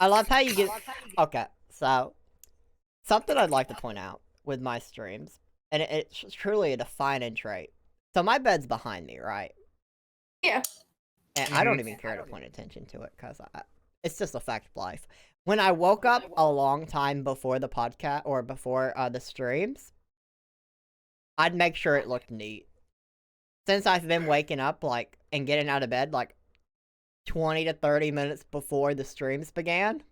I love how you get. Okay, so something I'd like to point out with my streams, and it's truly a defining trait. So my bed's behind me, right? Yeah. And I don't even care to point attention to it because it's just a fact of life. When I woke up a long time before the podcast or before the streams, I'd make sure it looked neat. Since I've been waking up like and getting out of bed like 20 to 30 minutes before the streams began,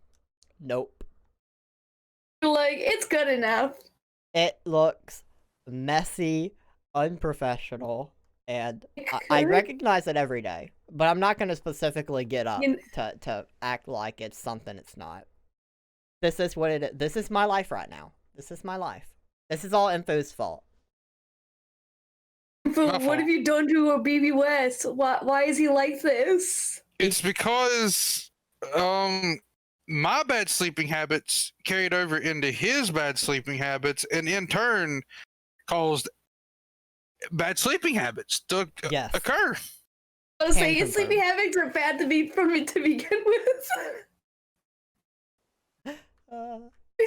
nope. Like, it's good enough. It looks messy, unprofessional, and I recognize it every day. But I'm not going to specifically get up to act like it's something it's not. This is what it is. This is my life right now. This is my life. This is all Info's fault. But what have you done to a BB West? Why is he like this? It's because my bad sleeping habits carried over into his bad sleeping habits, and in turn caused bad sleeping habits to occur. Oh, so your sleeping habits are bad for me to begin with.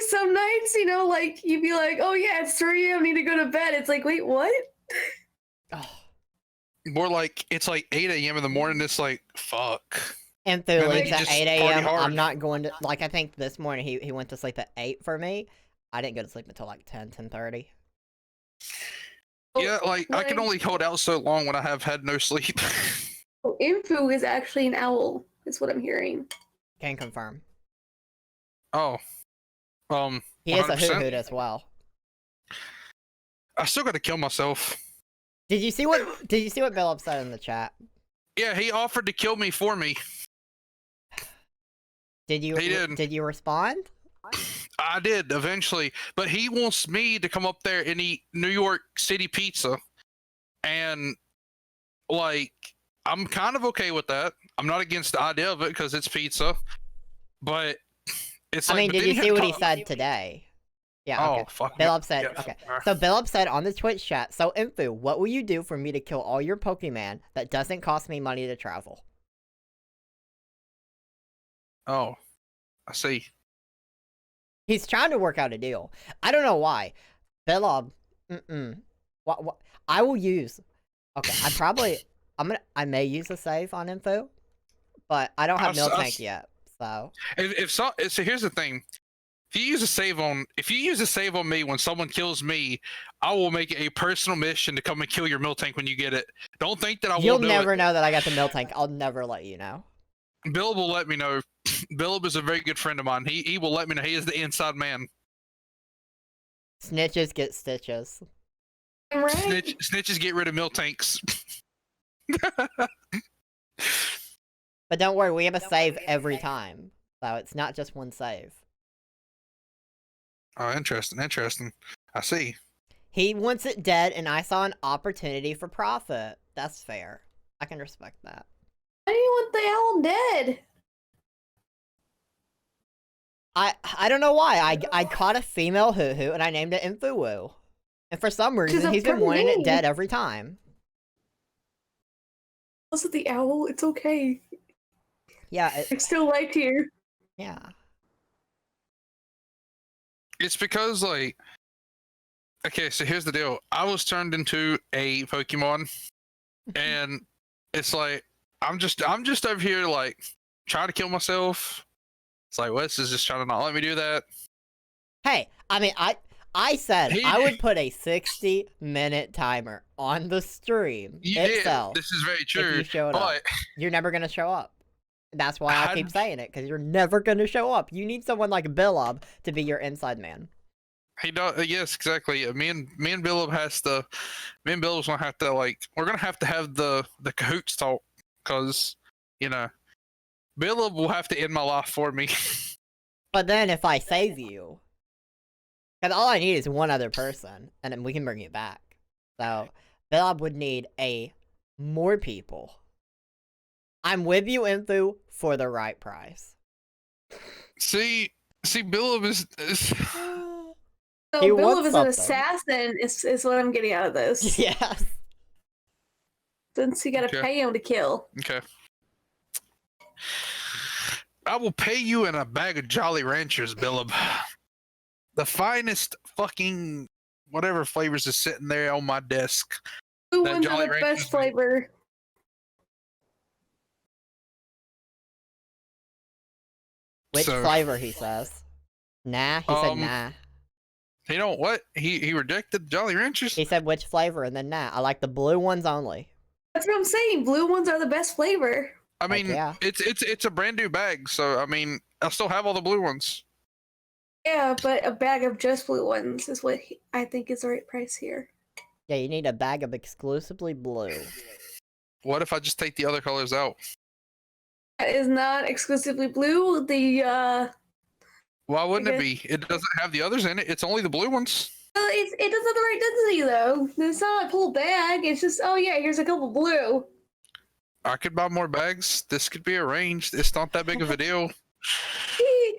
Some nights, you know, like you'd be like, "Oh yeah, it's 3 a.m. I need to go to bed." It's like, wait, what? More like it's like 8 a.m. in the morning. It's like fuck. And through leaves at 8 a.m. I'm not going to like. I think this morning he went to sleep at 8 for me. I didn't go to sleep until like 10:30. Yeah, like I can only hold out so long when I have had no sleep. Oh, Info is actually an owl. Is what I'm hearing. Can confirm. Oh, he is a hoot as well. I still got to kill myself. Did you see what Bill said in the chat? Yeah, he offered to kill me for me. Did you? He did. Did you respond? I did eventually, but he wants me to come up there and eat New York City pizza, and like I'm kind of okay with that. I'm not against the idea of it because it's pizza, but it's. I like, mean, did you see what he said today? Yeah. Okay. Oh fuck. Bill said. Yeah, okay. So Bill said on the Twitch chat. So Info, what will you do for me to kill all your Pokemon that doesn't cost me money to travel? Oh, I see. He's trying to work out a deal. I don't know why. Bill, What? I will use. Okay. I may use a save on Info, but I don't have Miltank yet. So. So here's the thing. If you use a save on me when someone kills me, I will make it a personal mission to come and kill your Miltank when you get it. Don't think that I won't do it. You'll never know that I got the Miltank. I'll never let you know. Bill will let me know. Bill is a very good friend of mine. He will let me know. He is the inside man. Snitches get stitches. Right. Snitches get rid of Miltanks. But don't worry, we have a save every time. So it's not just one save. Oh, interesting. I see. He wants it dead, and I saw an opportunity for profit. That's fair. I can respect that. Why do you want the owl dead? I don't know why. I caught a female hoo-hoo, and I named it Infuwu. And for some reason, he's been wanting it dead every time. Also, the owl, it's okay. Yeah. I still like you. Yeah. It's because, like, okay, so here's the deal. I was turned into a Pokemon, and it's like I'm just over here like trying to kill myself. It's like Wes is just trying to not let me do that. Hey, I mean, I said I would put a 60-minute timer on the stream itself. This is very true. If you showed up, you're never gonna show up. That's why I keep saying it, because you're never gonna show up. You need someone like Billup to be your inside man. He does. Yes, exactly. Me and Billup me and Billup's gonna have to we're gonna have the cahoots talk, because you know Billup will have to end my life for me. But then if I save you, because all I need is one other person, and then we can bring you back. So Billup would need more people. I'm with you, Info, for the right price. See, Billup is. So Billup is an assassin, is what I'm getting out of this. Yes. Since you gotta pay him to kill. Okay. I will pay you in a bag of Jolly Ranchers, Billab. The finest fucking whatever flavors is sitting there on my desk. Blue That ones Jolly are the Ranchers best flavor. Which So, flavor, he says. Nah, he said nah. You know what? He rejected Jolly Ranchers. He said which flavor, and then nah. I like the blue ones only. That's what I'm saying. Blue ones are the best flavor. I mean, yeah. it's a brand new bag, so I mean, I still have all the blue ones. Yeah, but a bag of just blue ones is what I think is the right price here. Yeah, you need a bag of exclusively blue. What if I just take the other colors out? That is not exclusively blue. Why wouldn't it be? It doesn't have the others in it. It's only the blue ones. It doesn't have the right density though. It's not a full bag. It's just, oh yeah, here's a couple blue. I could buy more bags. This could be arranged. It's not that big of a deal.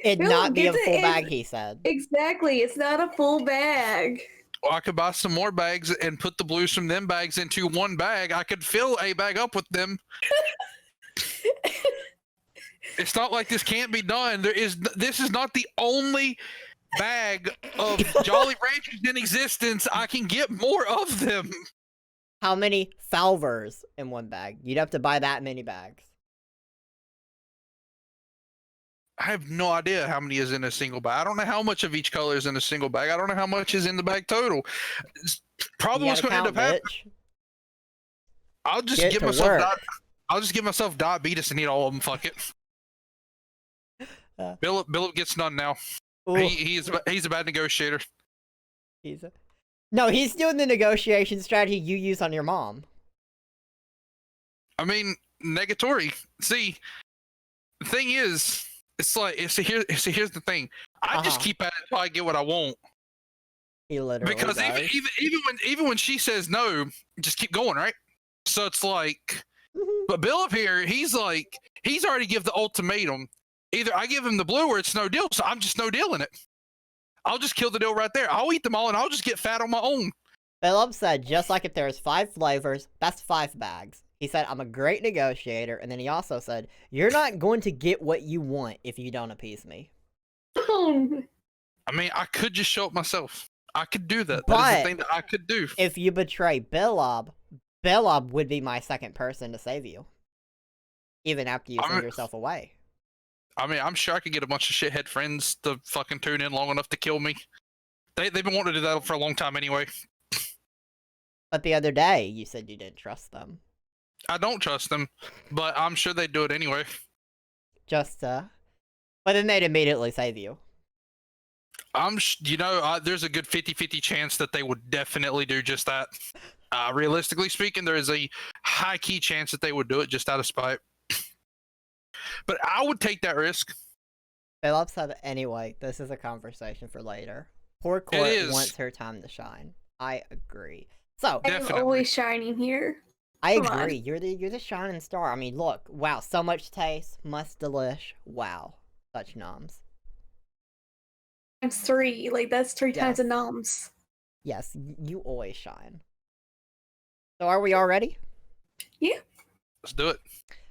It'd Bill, not be a get full it- bag, he said. Exactly, it's not a full bag. Well, I could buy some more bags and put the blues from them bags into one bag. I could fill a bag up with them. It's not like this can't be done. This is not the only bag of Jolly Ranchers in existence. I can get more of them. How many Falvers in one bag? You'd have to buy that many bags. I have no idea how many is in a single bag. I don't know how much of each color is in a single bag. I don't know how much is in the bag total. Probably what's going to end up happening. I'll just give myself I'll just give myself diabetes and eat all of them. Fuck it. Billip gets none now. He's a bad negotiator. No, he's doing the negotiation strategy you use on your mom. I mean, negatory. See, the thing is, it's like here's the thing. I just keep at it until I get what I want. He literally because does. even when she says no, just keep going, right? So it's like, but Bill up here, he's already give the ultimatum. Either I give him the blue or it's no deal. So I'm just no dealing it. I'll just kill the deal right there. I'll eat them all and I'll just get fat on my own. Philip said, just like if there's 5 flavors, that's 5 bags. He said, I'm a great negotiator. And then he also said, you're not going to get what you want if you don't appease me. I mean, I could just show up myself. I could do that. But that is the thing that I could do. If you betray Bilob would be my second person to save you. Even after you send yourself away. I mean, I'm sure I could get a bunch of shithead friends to fucking tune in long enough to kill me. They've been wanting to do that for a long time anyway. But the other day, you said you didn't trust them. I don't trust them, but I'm sure they'd do it anyway. But then they'd immediately save you. There's a good 50-50 chance that they would definitely do just that. Realistically speaking, there is a high key chance that they would do it just out of spite. But I would take that risk. Philip said, anyway, this is a conversation for later. Poor Court wants her time to shine. I agree. So I'm always shining here. I agree. You're the shining star. I mean, look. Wow, so much taste. Must delish. Wow. Such noms. Times 3. Like, that's 3 times the noms. Yes, you always shine. So are we all ready? Yeah. Let's do it.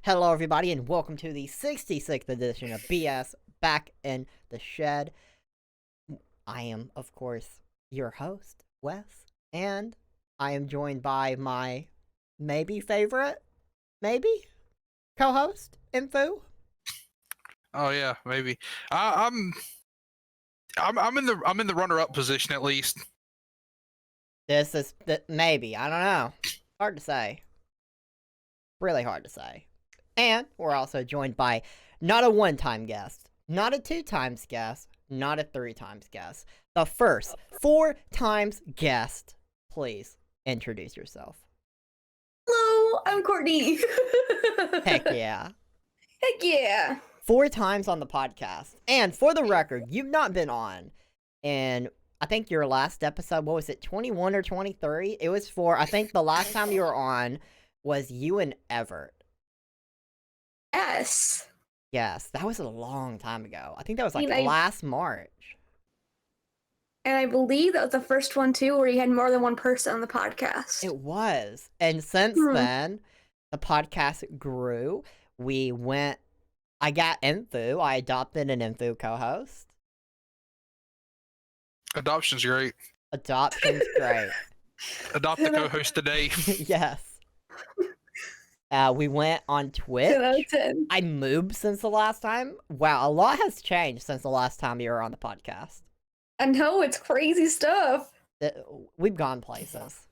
Hello, everybody, and welcome to the 66th edition of BS Back in the Shed. I am, of course, your host, Wes, and I am joined by my favorite co-host, Info. Oh yeah, maybe. I'm in the runner-up position at least. This is maybe, I don't know. Hard to say. Really hard to say. And we're also joined by not a 1-time guest, not a 2-times guest, not a 3-times guest. The first 4-times guest. Please introduce yourself. Hello, I'm Courtney. Heck yeah. Heck yeah. 4 times on the podcast. And for the record, you've not been on in, I think your last episode, what was it, 21 or 23? It was I think the last time you were on was you and Everett. Yes. Yes, that was a long time ago. I think that was last March. And I believe that was the first one too, where you had more than one person on the podcast. It was. And since then, the podcast grew. We went I got Infu. I adopted an Infu co-host. Adoption's great. Adoption's great. Adopt the co-host today. Yes. We went on Twitch. 10 out of 10. I moved since the last time. Wow, a lot has changed since the last time you were on the podcast. I know, it's crazy stuff. We've gone places.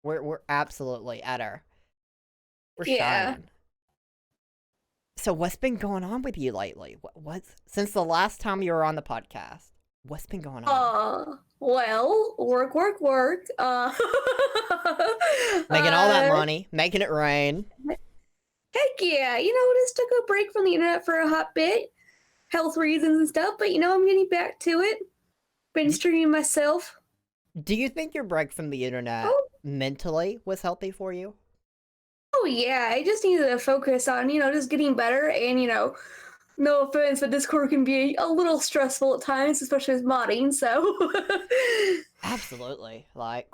We're absolutely at our. We're shining. So what's been going on with you lately? What's since the last time you were on the podcast? What's been going on? Well, work. Making all that money, making it rain. Heck yeah, just took a break from the internet for a hot bit, health reasons and stuff, but I'm getting back to it. Been streaming myself. Do you think your break from the internet mentally was healthy for you? Oh yeah, I just needed to focus on, just getting better and, no offense, but Discord can be a little stressful at times, especially with modding, so. Absolutely. Like,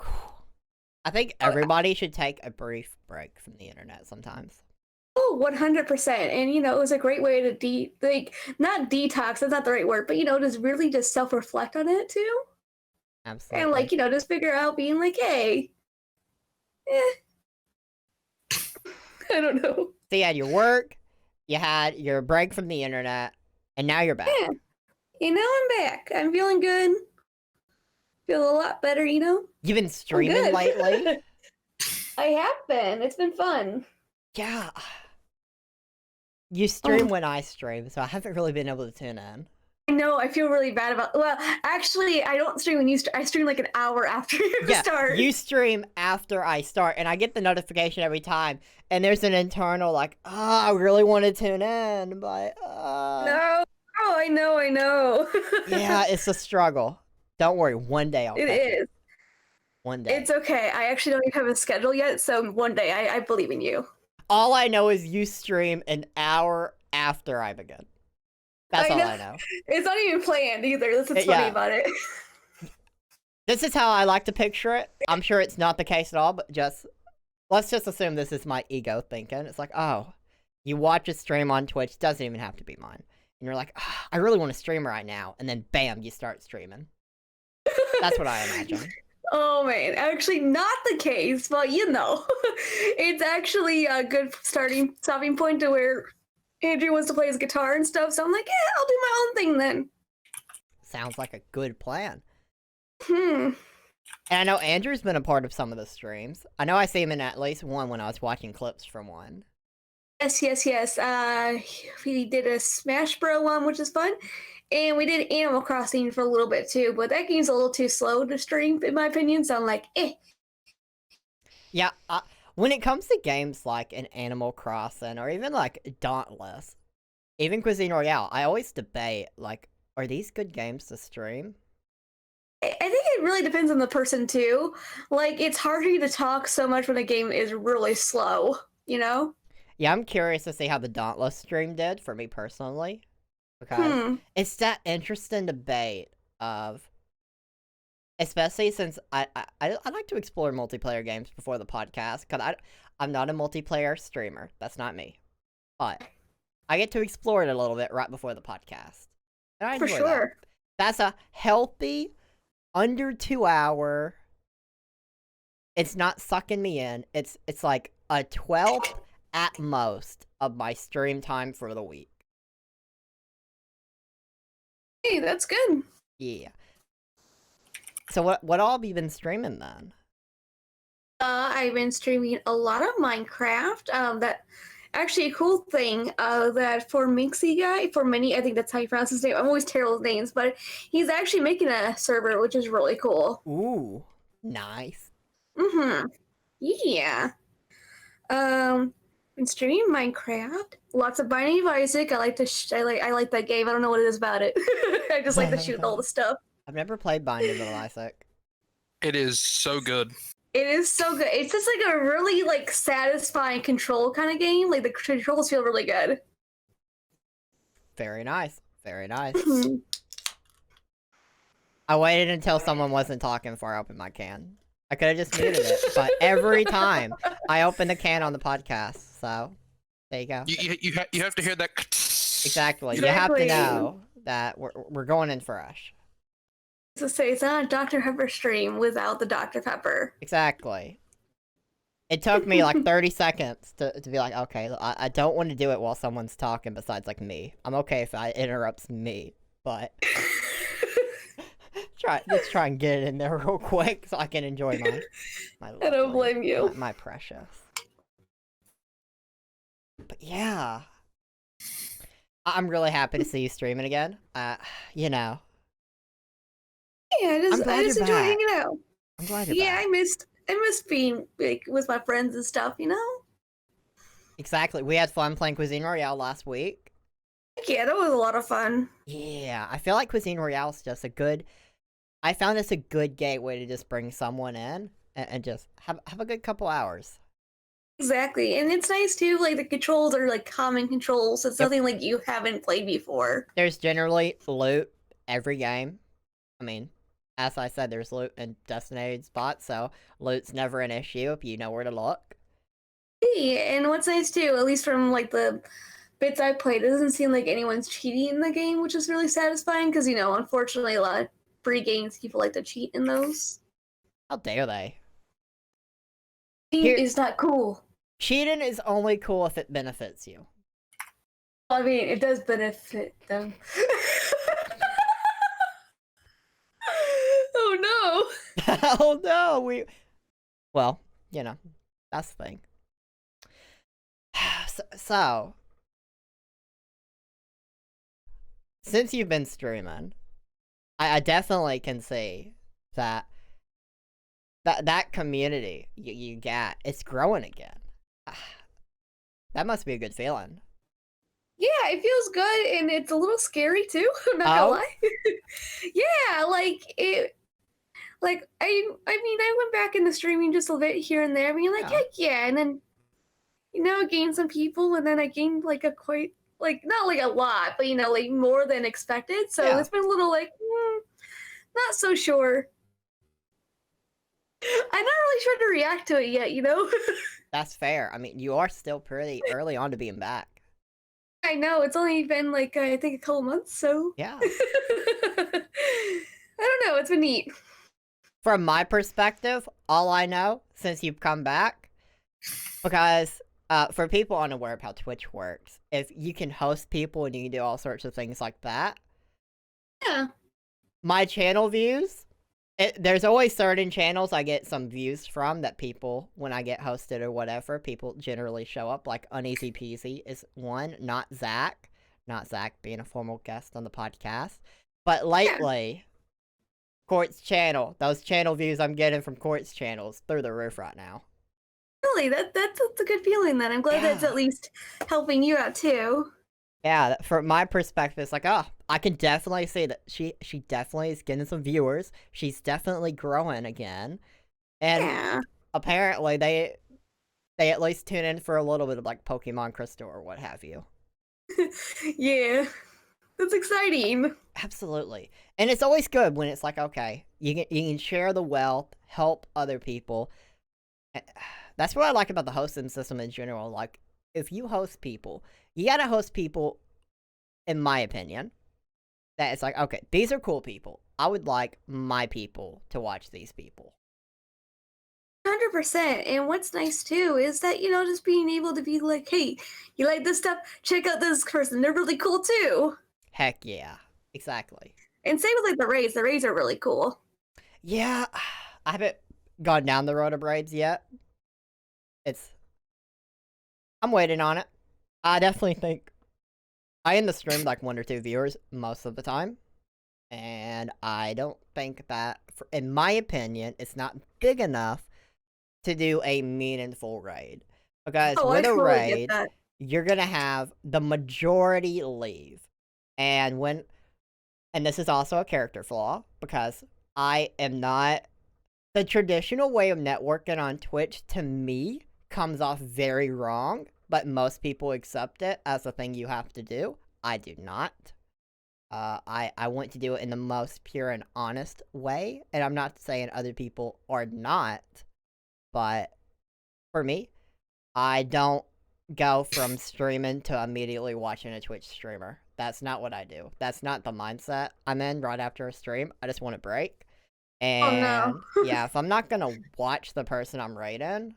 I think everybody should take a brief break from the internet sometimes. Oh, 100%. And, it was a great way to not detox, that's not the right word, but, just really just self-reflect on it too. Absolutely. And, just figure out being like, hey, I don't know. So you had your work, you had your break from the internet, and now you're back. Yeah. Now I'm back. I'm feeling good. Feel a lot better, You've been streaming lately? I have been. It's been fun. Yeah. You stream when I stream, so I haven't really been able to tune in. I know, I feel really bad about. Well, actually, I don't stream when you. I stream like an hour after you start. You stream after I start, and I get the notification every time. And there's an internal like, I really want to tune in, but no. Oh, I know. Yeah, it's a struggle. Don't worry, one day I'll. It is. One day. It's okay. I actually don't even have a schedule yet, so one day I believe in you. All I know is you stream an hour after I begin. That's all I know. It's not even planned either. That's what's funny about it. This is how I like to picture it. I'm sure it's not the case at all, but let's just assume this is my ego thinking. It's like, oh, you watch a stream on Twitch, doesn't even have to be mine. And you're like, I really want to stream right now. And then bam, you start streaming. That's what I imagine. Oh man, actually not the case, but it's actually a good stopping point to where Andrew wants to play his guitar and stuff, so I'm like, yeah, I'll do my own thing then. Sounds like a good plan. And I know Andrew's been a part of some of the streams. I know I see him in at least one when I was watching clips from one. Yes. We did a Smash Bros. One, which is fun. And we did Animal Crossing for a little bit too, but that game's a little too slow to stream, in my opinion, so I'm like, Yeah, when it comes to games like an Animal Crossing or even like Dauntless, even Cuisine Royale, I always debate, like, are these good games to stream? I think it really depends on the person too. Like, it's harder to talk so much when a game is really slow, Yeah, I'm curious to see how the Dauntless stream did for me personally. Because it's that interesting debate of, especially since I like to explore multiplayer games before the podcast, because I'm not a multiplayer streamer. That's not me. But I get to explore it a little bit right before the podcast. And I enjoy for sure. That's a healthy, under 2 hour. It's not sucking me in. It's like a 12th at most of my stream time for the week. Hey, that's good. Yeah. So what all have you been streaming then? I've been streaming a lot of Minecraft. That actually a cool thing. That for Minxie guy, for Mini, I think that's how you pronounce his name. I'm always terrible with names, but he's actually making a server, which is really cool. Ooh, nice. Yeah. Been streaming Minecraft. Lots of Binding of Isaac. I like that game. I don't know what it is about it. I just like to shoot all the stuff. I've never played Binding of Isaac. It is so good. It is so good. It's just like a really satisfying control kind of game. Like the controls feel really good. Very nice. Very nice. I waited until someone wasn't talking before I opened my can. I could have just muted it, but every time I open the can on the podcast, so There you go. You have to hear that. Exactly. You have to Exactly. know that we're going in fresh. To say it's not a Dr. Pepper stream without the Dr. Pepper. Exactly. It took me like 30 seconds to be like, okay, I don't want to do it while someone's talking besides like me. I'm okay if it interrupts me, but let's try and get it in there real quick so I can enjoy my I don't lovely- blame you. my precious. But yeah, I'm really happy to see you streaming again. You know, Yeah, I just glad you're enjoy back. hanging out. I'm glad you're Yeah, back. I missed being like with my friends and stuff, you know? Exactly. We had fun playing Cuisine Royale last week. Yeah, that was a lot of fun. Yeah, I feel like Cuisine Royale is just a good. I found this a good gateway to just bring someone in and just have a good couple hours. Exactly. And it's nice too, like the controls are like common controls. It's Yep. nothing like you haven't played before. There's generally loot every game. I mean, as I said, there's loot in designated spots, so loot's never an issue if you know where to look. Yeah, and what's nice too, at least from like the bits I played, it doesn't seem like anyone's cheating in the game, which is really satisfying because, you know, unfortunately a lot of free games people like to cheat in those. How dare they? Cheating is not cool. Cheating is only cool if it benefits you. I mean, it does benefit them. Oh no! Oh no, well, you know, that's the thing. So, since you've been streaming, I definitely can see that community you got, it's growing again. That must be a good feeling. Yeah, it feels good and it's a little scary too. I'm not gonna lie. Yeah, like it. Like I mean, I went back into streaming just a little bit here and there, being like, Yeah. heck yeah, and then you know, I gained some people, and then I gained like a quite like not like a lot, but you know, like more than expected. So Yeah. it's been a little like not so sure. I'm not really sure to react to it yet, you know. That's fair. I mean, you are still pretty early on to being back. I know it's only been like I think a couple months, so Yeah. I don't know. It's been neat. From my perspective, all I know since you've come back, because for people unaware of how Twitch works, if you can host people and you can do all sorts of things like that, Yeah. my channel views, there's always certain channels I get some views from that people, when I get hosted or whatever, people generally show up. Like Uneasy Peasy is one, not Zach being a formal guest on the podcast. But lately, Court's channel, those channel views I'm getting from Court's channels through the roof right now. Really, that's a good feeling. Then I'm glad that's at least helping you out too. Yeah, from my perspective, it's like, oh, I can definitely see that she definitely is getting some viewers. She's definitely growing again, and apparently they at least tune in for a little bit of like Pokemon Crystal or what have you. Yeah, that's exciting. Absolutely, and it's always good when it's like, okay, you can share the wealth, help other people. That's what I like about the hosting system in general. Like, if you host people, you gotta host people, in my opinion, that it's like, okay, these are cool people. I would like my people to watch these people. 100%. And what's nice too is that, you know, just being able to be like, hey, you like this stuff? Check out this person. They're really cool too. Heck yeah. Exactly. And same with like the raids. The raids are really cool. Yeah. I haven't gone down the road of raids yet. I'm waiting on it. I definitely think I end the stream like 1 or 2 viewers most of the time. And I don't think that, in my opinion, it's not big enough to do a meaningful raid. Because with a raid, you're gonna have the majority leave. And this is also a character flaw, because I am not, the traditional way of networking on Twitch, to me, comes off very wrong, but most people accept it as a thing you have to do. I do not. I want to do it in the most pure and honest way, and I'm not saying other people are not, but for me, I don't go from streaming to immediately watching a Twitch streamer. That's not what I do. That's not the mindset I'm in right after a stream. I just want a break. Oh no. And yeah, if I'm not gonna watch the person I'm rating,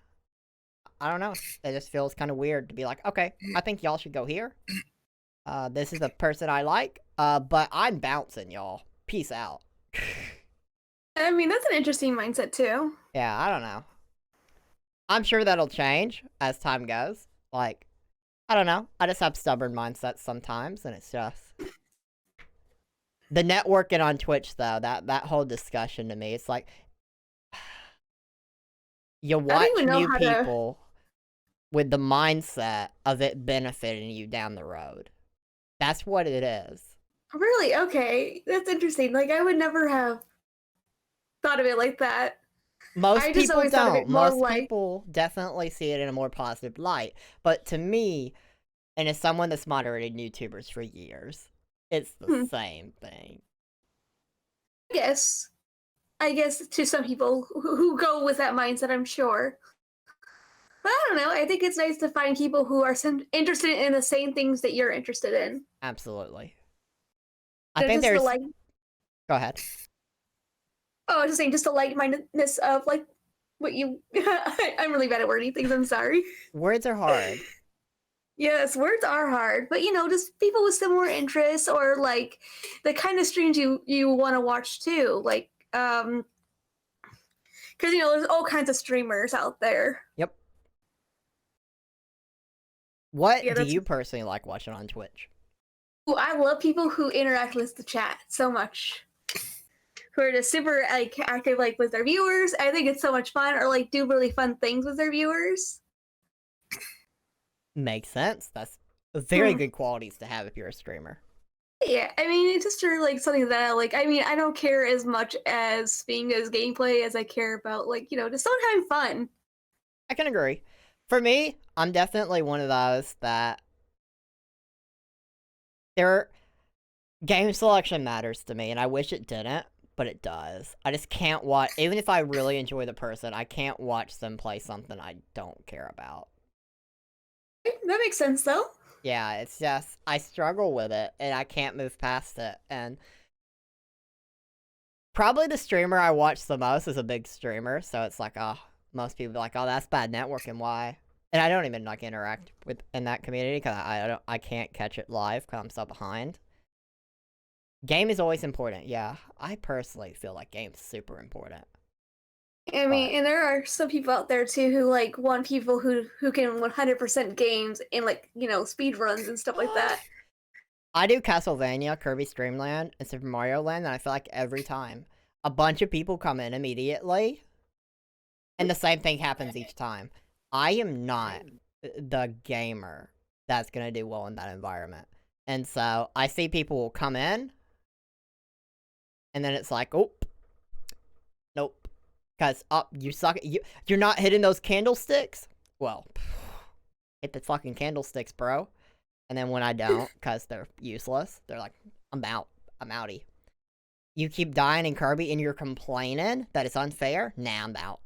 I don't know. It just feels kind of weird to be like, okay, I think y'all should go here. This is the person I like. But I'm bouncing, y'all. Peace out. I mean, that's an interesting mindset too. Yeah, I don't know. I'm sure that'll change as time goes. Like, I don't know. I just have stubborn mindsets sometimes, and it's just the networking on Twitch though. That whole discussion to me, it's like you watch new people with the mindset of it benefiting you down the road. That's what it is. Really? Okay, that's interesting. Like, I would never have thought of it like that. Most people don't. Most people definitely see it in a more positive light. But to me, and as someone that's moderated YouTubers for years, it's the same thing. I guess to some people who go with that mindset, I'm sure. But I don't know. I think it's nice to find people who are interested in the same things that you're interested in. Absolutely. I think there's... Go ahead. Oh, I was just saying, just the like-mindedness of, like, what you... I'm really bad at wording things, I'm sorry. Words are hard. Yes, words are hard. But, you know, just people with similar interests or, like, the kind of streams you want to watch, too. Like, because, you know, there's all kinds of streamers out there. Yep. What do you personally like watching on Twitch? Ooh, I love people who interact with the chat so much. Who are just super like active like with their viewers. I think it's so much fun, or like do really fun things with their viewers. Makes sense. That's very good qualities to have if you're a streamer. Yeah, I mean, it's just like something that I like. I mean, I don't care as much as being as gameplay as I care about like, you know, just sometimes fun. I can agree. For me, I'm definitely one of those that game selection matters to me, and I wish it didn't. But it does. I just can't watch... Even if I really enjoy the person, I can't watch them play something I don't care about. That makes sense, though. Yeah, it's just... I struggle with it, and I can't move past it, and... Probably the streamer I watch the most is a big streamer, so it's like, oh... Most people are like, oh, that's bad networking, why? And I don't even, like, interact in that community, because I can't catch it live, because I'm so behind. Game is always important, yeah. I personally feel like game's super important. I mean, and there are some people out there too who like want people who can 100% games and like, you know, speed runs and stuff like that. I do Castlevania, Kirby's Dream Land, and Super Mario Land, and I feel like every time a bunch of people come in immediately, and the same thing happens each time. I am not the gamer that's gonna do well in that environment. And so I see people will come in, and then it's like, oh, nope. Because, you suck. You're not hitting those candlesticks? Well, hit the fucking candlesticks, bro. And then when I don't, because they're useless, they're like, I'm out. I'm outie. You keep dying in Kirby and you're complaining that it's unfair? Nah, I'm out.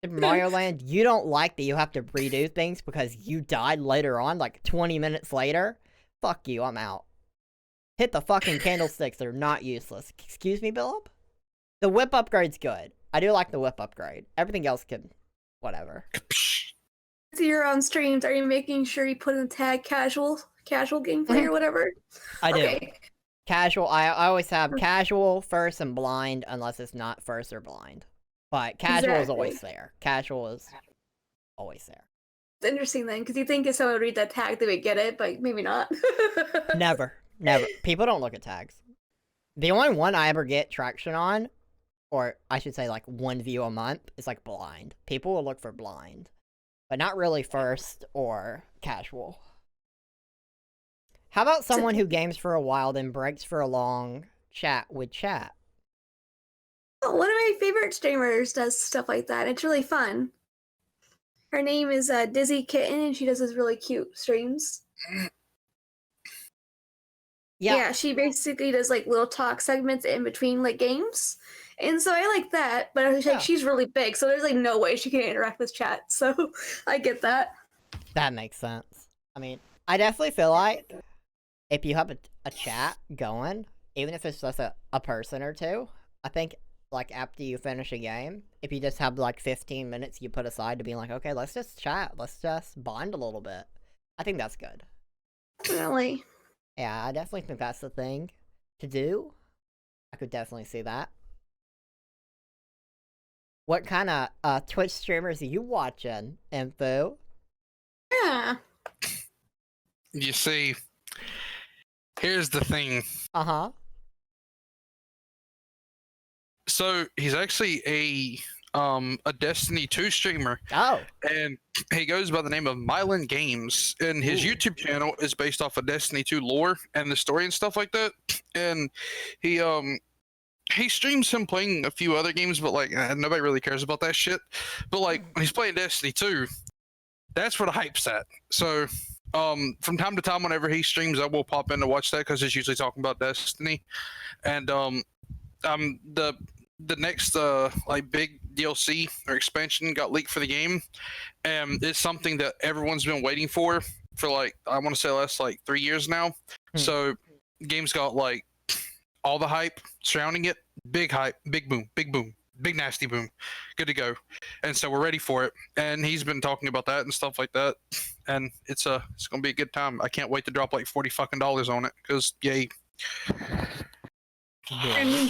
Super Mario Land, you don't like that you have to redo things because you died later on, like 20 minutes later? Fuck you, I'm out. Hit the fucking candlesticks, they're not useless. Excuse me, Philip? The whip upgrade's good. I do like the whip upgrade. Everything else can... whatever. So you're on streams, are you making sure you put in the tag casual gameplay or whatever? I do. Casual, I always have casual, first, and blind, unless it's not first or blind. But casual is always there. Casual is always there. It's interesting then, because you think if someone would read that tag, they would get it, but maybe not. Never. People don't look at tags. The only one I ever get traction on, or I should say like 1 view a month, is like blind. People will look for blind. But not really first or casual. How about someone who games for a while, then breaks for a long chat with chat? One of my favorite streamers does stuff like that. It's really fun. Her name is Dizzy Kitten, and she does these really cute streams. Yeah, she basically does like little talk segments in between like games. And so I like that, but like, she's really big, so there's like no way she can interact with chat. So I get that. That makes sense. I mean, I definitely feel like if you have a chat going, even if it's just a person or two, I think like after you finish a game, if you just have like 15 minutes you put aside to be like, okay, let's just chat, let's just bond a little bit. I think that's good. Definitely. Yeah, I definitely think that's the thing to do. I could definitely see that. What kind of Twitch streamers are you watching, Info? Yeah. You see, here's the thing. Uh-huh. So he's actually a Destiny 2 streamer, Oh. and he goes by the name of Mylan Games, and his Ooh. YouTube channel is based off of Destiny 2 lore and the story and stuff like that. And he streams him playing a few other games, but like nobody really cares about that shit. But like when he's playing Destiny 2, that's where the hype's at. So from time to time, whenever he streams, I will pop in to watch that because he's usually talking about Destiny. And the next like big DLC or expansion got leaked for the game, and it's something that everyone's been waiting for like I want to say last like 3 years now. So game's got like all the hype surrounding it, big hype, big boom, big nasty boom, good to go. And so we're ready for it, and he's been talking about that and stuff like that, and it's gonna be a good time. I can't wait to drop like $40 on it because yay. Very,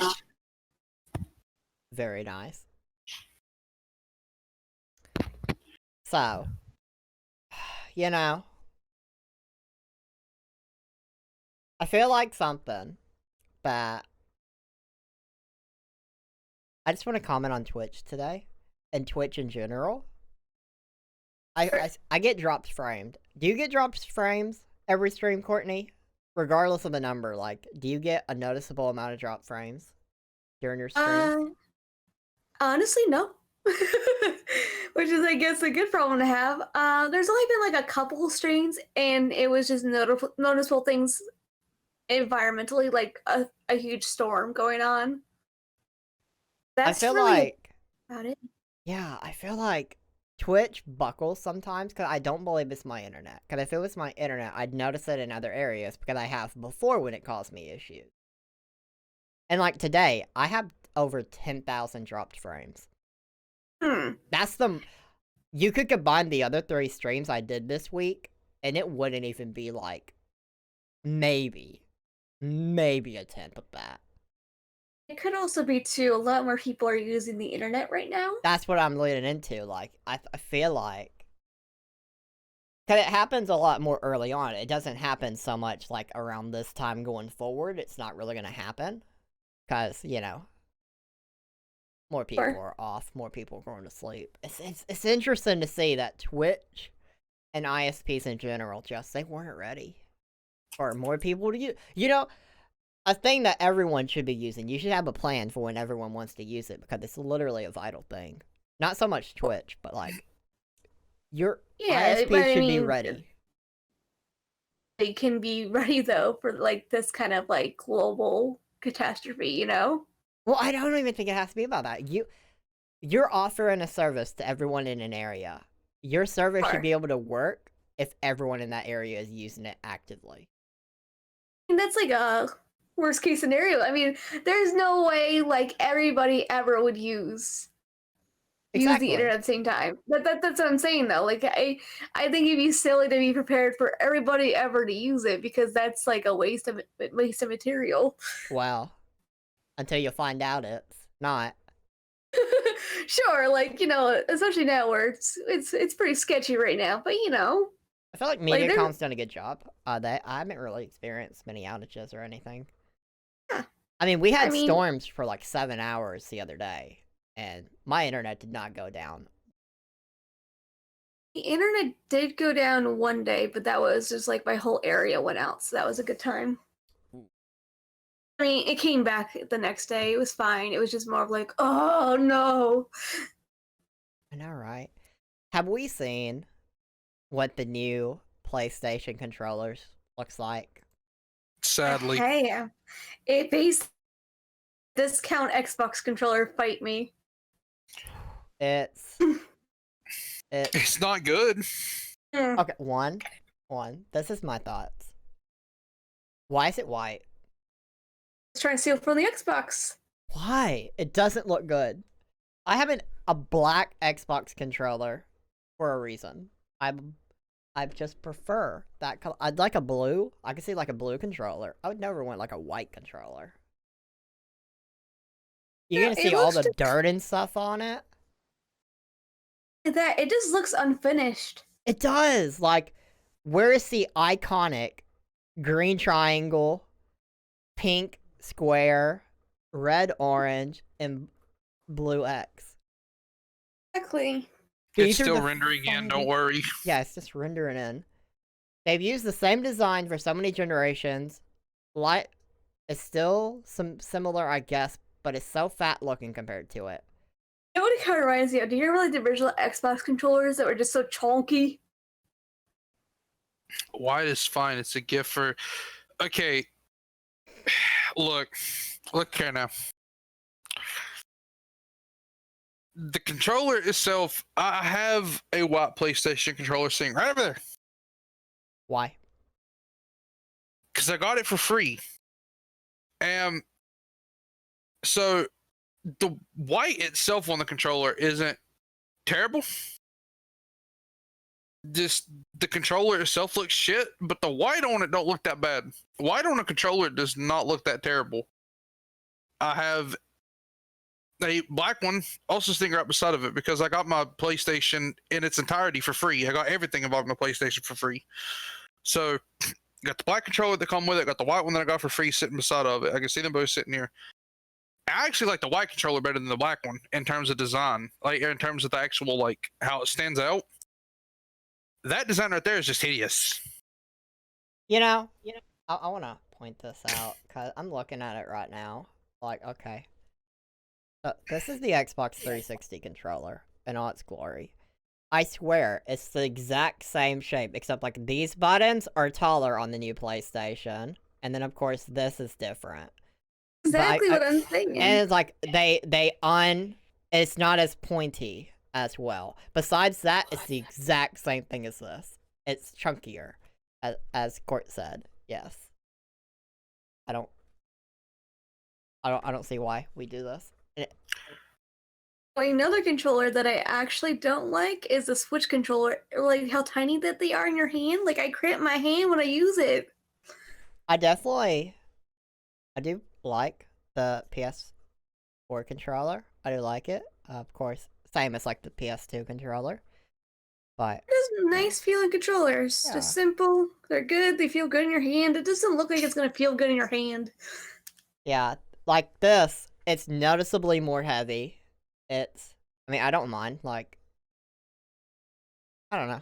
very nice. So, you know, I feel like something that I just want to comment on Twitch today and Twitch in general. I get dropped framed. Do you get dropped frames every stream, Courtney? Regardless of the number, like, do you get a noticeable amount of drop frames during your stream? Honestly, no. Which is, I guess, a good problem to have. There's only been like a couple streams, and it was just noticeable things environmentally, like a huge storm going on. That's I feel really like, about it. yeah, I feel like Twitch buckles sometimes because I don't believe it's my internet. Because if it was my internet, I'd notice it in other areas because I have before when it caused me issues. And like today, I have over 10,000 dropped frames. That's you could combine the other 3 streams I did this week, and it wouldn't even be like maybe a tenth of that. It could also be too, a lot more people are using the internet right now. That's what I'm leading into. Like, I feel like, because it happens a lot more early on. It doesn't happen so much like around this time going forward. It's not really going to happen because, you know, more people are off, more people are going to sleep. It's interesting to see that Twitch and ISPs in general they weren't ready for more people to use. You know, a thing that everyone should be using. You should have a plan for when everyone wants to use it because it's literally a vital thing. Not so much Twitch, but like your ISP should be ready. They can be ready though for like this kind of like global catastrophe, you know? Well, I don't even think it has to be about that. You're offering a service to everyone in an area. Your service should be able to work if everyone in that area is using it actively. And that's like a worst case scenario. I mean, there's no way like everybody ever would use the internet at the same time. That's what I'm saying though. Like I think it'd be silly to be prepared for everybody ever to use it because that's like a waste of material. Well, until you find out it's not. Sure, like, you know, especially now where it's pretty sketchy right now, but you know. I feel like MediaCom's done a good job. I haven't really experienced many outages or anything. Yeah. I mean, we had storms for like 7 hours the other day, and my internet did not go down. The internet did go down one day, but that was just like my whole area went out, so that was a good time. I mean, it came back the next day. It was fine. It was just more of like, oh no. I know, right? Have we seen what the new PlayStation controllers looks like? Sadly. Hey, it based discount Xbox controller fight me. It's not good. Okay, one. This is my thoughts. Why is it white? Let's try and steal from the Xbox. Why? It doesn't look good. I have a black Xbox controller for a reason. I just prefer that color. I'd like a blue. I could see like a blue controller. I would never want like a white controller. You're Yeah, gonna see it all looks the just- dirt and stuff on it. That it just looks unfinished. It does. Like, where is the iconic green triangle, pink square, red orange, and blue X? Exactly. It's These are still the rendering in, finest- don't worry. Yeah, it's just rendering in. They've used the same design for so many generations. Light is still some similar, I guess, but it's so fat looking compared to it. You know what it kind of reminds me of? Do you remember like the original Xbox controllers that were just so chunky? White is fine. It's a gift for. Okay. Look here now. The controller itself, I have a white PlayStation controller sitting right over there Why? because I got it for free. And so the white itself on the controller isn't terrible. Just the controller itself looks shit, but the white on it don't look that bad. White on a controller does not look that terrible. I have a black one also sitting right beside of it because I got my PlayStation in its entirety for free. I got everything involved in my PlayStation for free. So got the black controller that come with it, got the white one that I got for free sitting beside of it. I can see them both sitting here. I actually like the white controller better than the black one in terms of design, like in terms of the actual like how it stands out. That design right there is just hideous. You know, I want to point this out because I'm looking at it right now. Like, okay. This is the Xbox 360 controller in all its glory. I swear, it's the exact same shape, except like these buttons are taller on the new PlayStation. And then of course this is different. Exactly what I'm saying. And it's like it's not as pointy as well. Besides that, it's the exact same thing as this. It's chunkier, as Court said. Yes. I don't see why we do this. Another controller that I actually don't like is the Switch controller. Like how tiny that they are in your hand. Like I cramp my hand when I use it. I do like the PS4 controller. I do like it. Of course, same as like the PS2 controller. But Just nice feeling controllers. Yeah. Just simple. They're good. They feel good in your hand. It doesn't look like it's gonna feel good in your hand. yeah, like this, it's noticeably more heavy. I mean, I don't mind. Like, I don't know.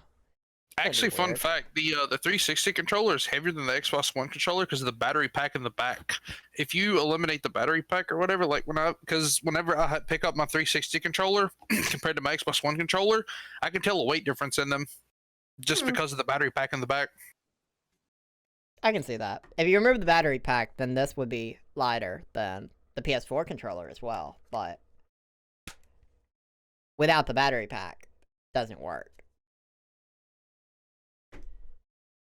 Actually, fun weird. fact: the 360 controller is heavier than the Xbox One controller because of the battery pack in the back. If you eliminate the battery pack or whatever, like whenever I pick up my 360 controller compared to my Xbox One controller, I can tell a weight difference in them just because of the battery pack in the back. I can see that. If you remove the battery pack, then this would be lighter than the PS4 controller as well. But without the battery pack, it doesn't work.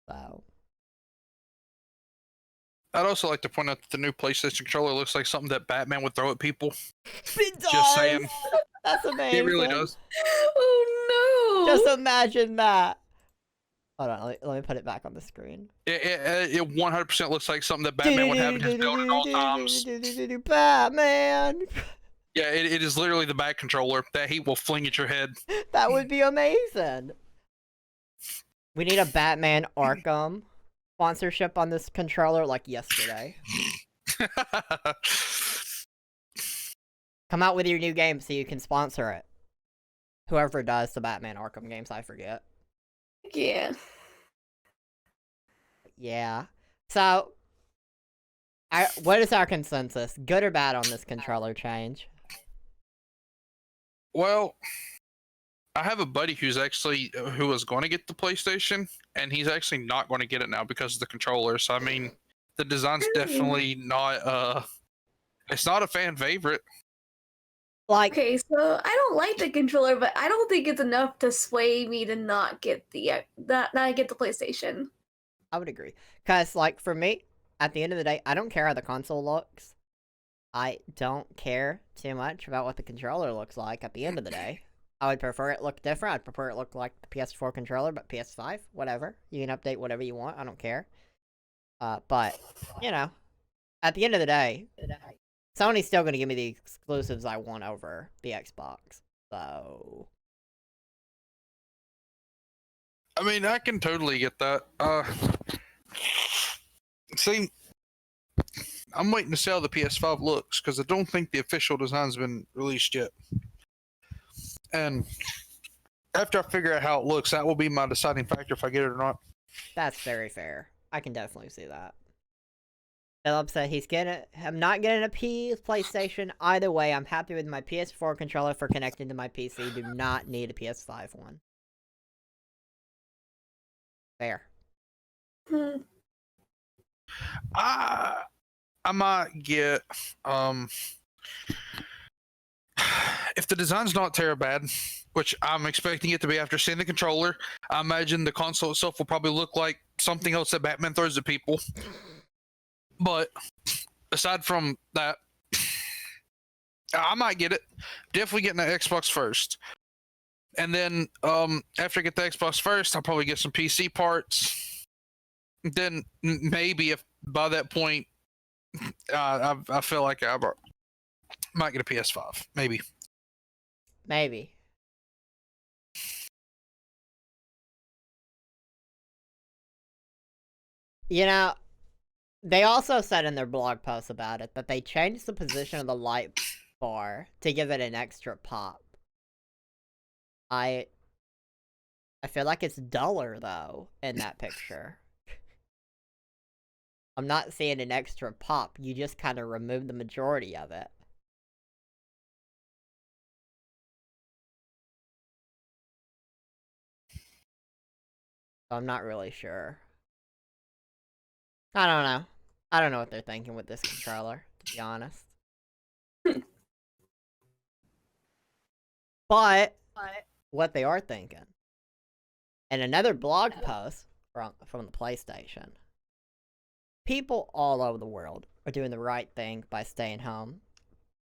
So I'd also like to point out that the new PlayStation controller looks like something that Batman would throw at people. it does. Just saying. That's amazing. It really does. Oh no! Just imagine that. Hold on, let me put it back on the screen. It 100% looks like something that Batman would have in his build at all times. Batman. Yeah, it is literally the Bat controller that he will fling at your head. That would be amazing. We need a Batman Arkham sponsorship on this controller like yesterday. Come out with your new game so you can sponsor it. Whoever does the Batman Arkham games, I forget. Yeah. Yeah. So, what is our consensus? Good or bad on this controller change? Well, I have a buddy who was going to get the PlayStation, and he's actually not going to get it now because of the controller. So I mean, the design's definitely not it's not a fan favorite. Like, Okay, so I don't like the controller, but I don't think it's enough to sway me to not get the not get the PlayStation. I would agree. Because, like, for me, at the end of the day, I don't care how the console looks. I don't care too much about what the controller looks like at the end of the day. I would prefer it look different. I'd prefer it look like the PS4 controller, but PS5, whatever. You can update whatever you want. I don't care. But, you know, at the end of the day, Sony's still going to give me the exclusives I want over the Xbox. So, I mean, I can totally get that. See, I'm waiting to see how the PS5 looks because I don't think the official design's been released yet. And after I figure out how it looks, that will be my deciding factor if I get it or not. that's very fair. I can definitely see that. Philip said I'm not getting a PlayStation. Either way, I'm happy with my PS4 controller for connecting to my PC. Do not need a PS5 one. Fair. I might get if the design's not terrible bad, which I'm expecting it to be after seeing the controller. I imagine the console itself will probably look like something else that Batman throws at people. But aside from that, I might get it. Definitely getting the Xbox first. And then after I get the Xbox first, I'll probably get some PC parts. Then maybe if by that point I feel like I might get a PS5. Maybe. Maybe. You know, they also said in their blog post about it that they changed the position of the light bar to give it an extra pop. I feel like it's duller, though, in that picture. I'm not seeing an extra pop. You just kind of remove the majority of it. I'm not really sure. I don't know. I don't know what they're thinking with this controller, to be honest. But what they are thinking, and another blog post from the PlayStation, people all over the world are doing the right thing by staying home,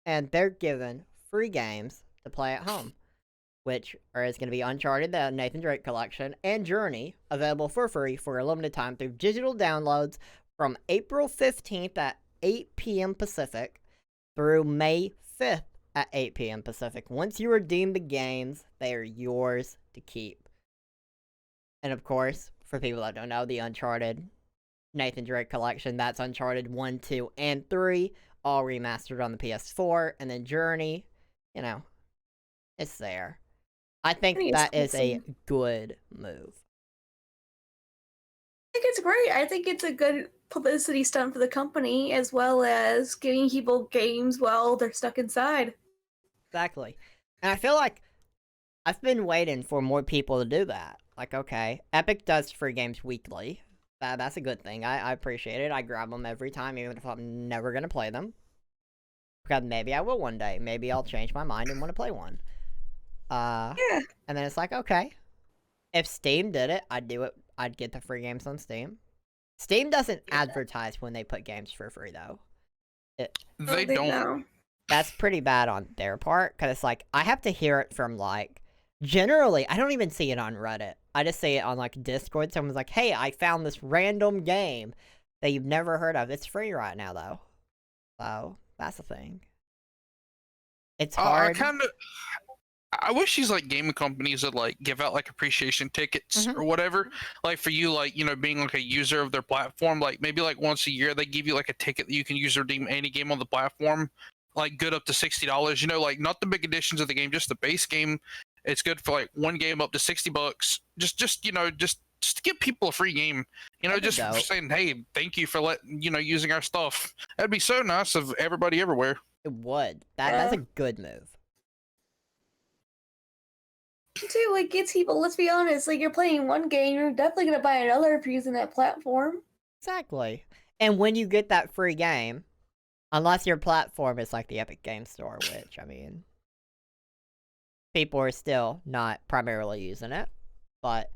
and they're given free games to play at home, which is going to be Uncharted, the Nathan Drake collection, and Journey, available for free for a limited time through digital downloads from April 15th at 8 p.m. Pacific through May 5th at 8 p.m. Pacific. Once you redeem the games, they are yours to keep. And of course, for people that don't know, the Uncharted Nathan Drake collection, that's Uncharted 1, 2, and 3, all remastered on the PS4, and then Journey, you know, it's there. I think that is a good move. I think it's great. I think it's a good publicity stunt for the company, as well as giving people games while they're stuck inside. Exactly. And I feel like I've been waiting for more people to do that. Like, okay, Epic does free games weekly. That's a good thing. I appreciate it. I grab them every time, even if I'm never going to play them. Because maybe I will one day. Maybe I'll change my mind and want to play one. Yeah. And then it's like, okay, if Steam did it, I'd do it. I'd get the free games on Steam. Steam doesn't advertise when they put games for free, though. They don't. Know. That's pretty bad on their part, because it's like, I have to hear it from, like, generally, I don't even see it on Reddit. I just see it on, like, Discord. Someone's like, hey, I found this random game that you've never heard of. It's free right now, though. So, that's the thing. It's hard. I wish these like gaming companies would like give out like appreciation tickets or whatever. Like for you, like, you know, being like a user of their platform, like maybe like once a year they give you like a ticket that you can use to redeem any game on the platform, like good up to $60. You know, like not the big editions of the game, just the base game. It's good for like one game up to $60. Just you know, just to give people a free game. You know, just saying, hey, thank you for using our stuff. That'd be so nice of everybody everywhere. It would. That's a good move. Too, like, gets people, let's be honest, like, you're playing one game, you're definitely gonna buy another if you're using that platform. Exactly. And when you get that free game, unless your platform is like the Epic Game Store, which, I mean, people are still not primarily using it, but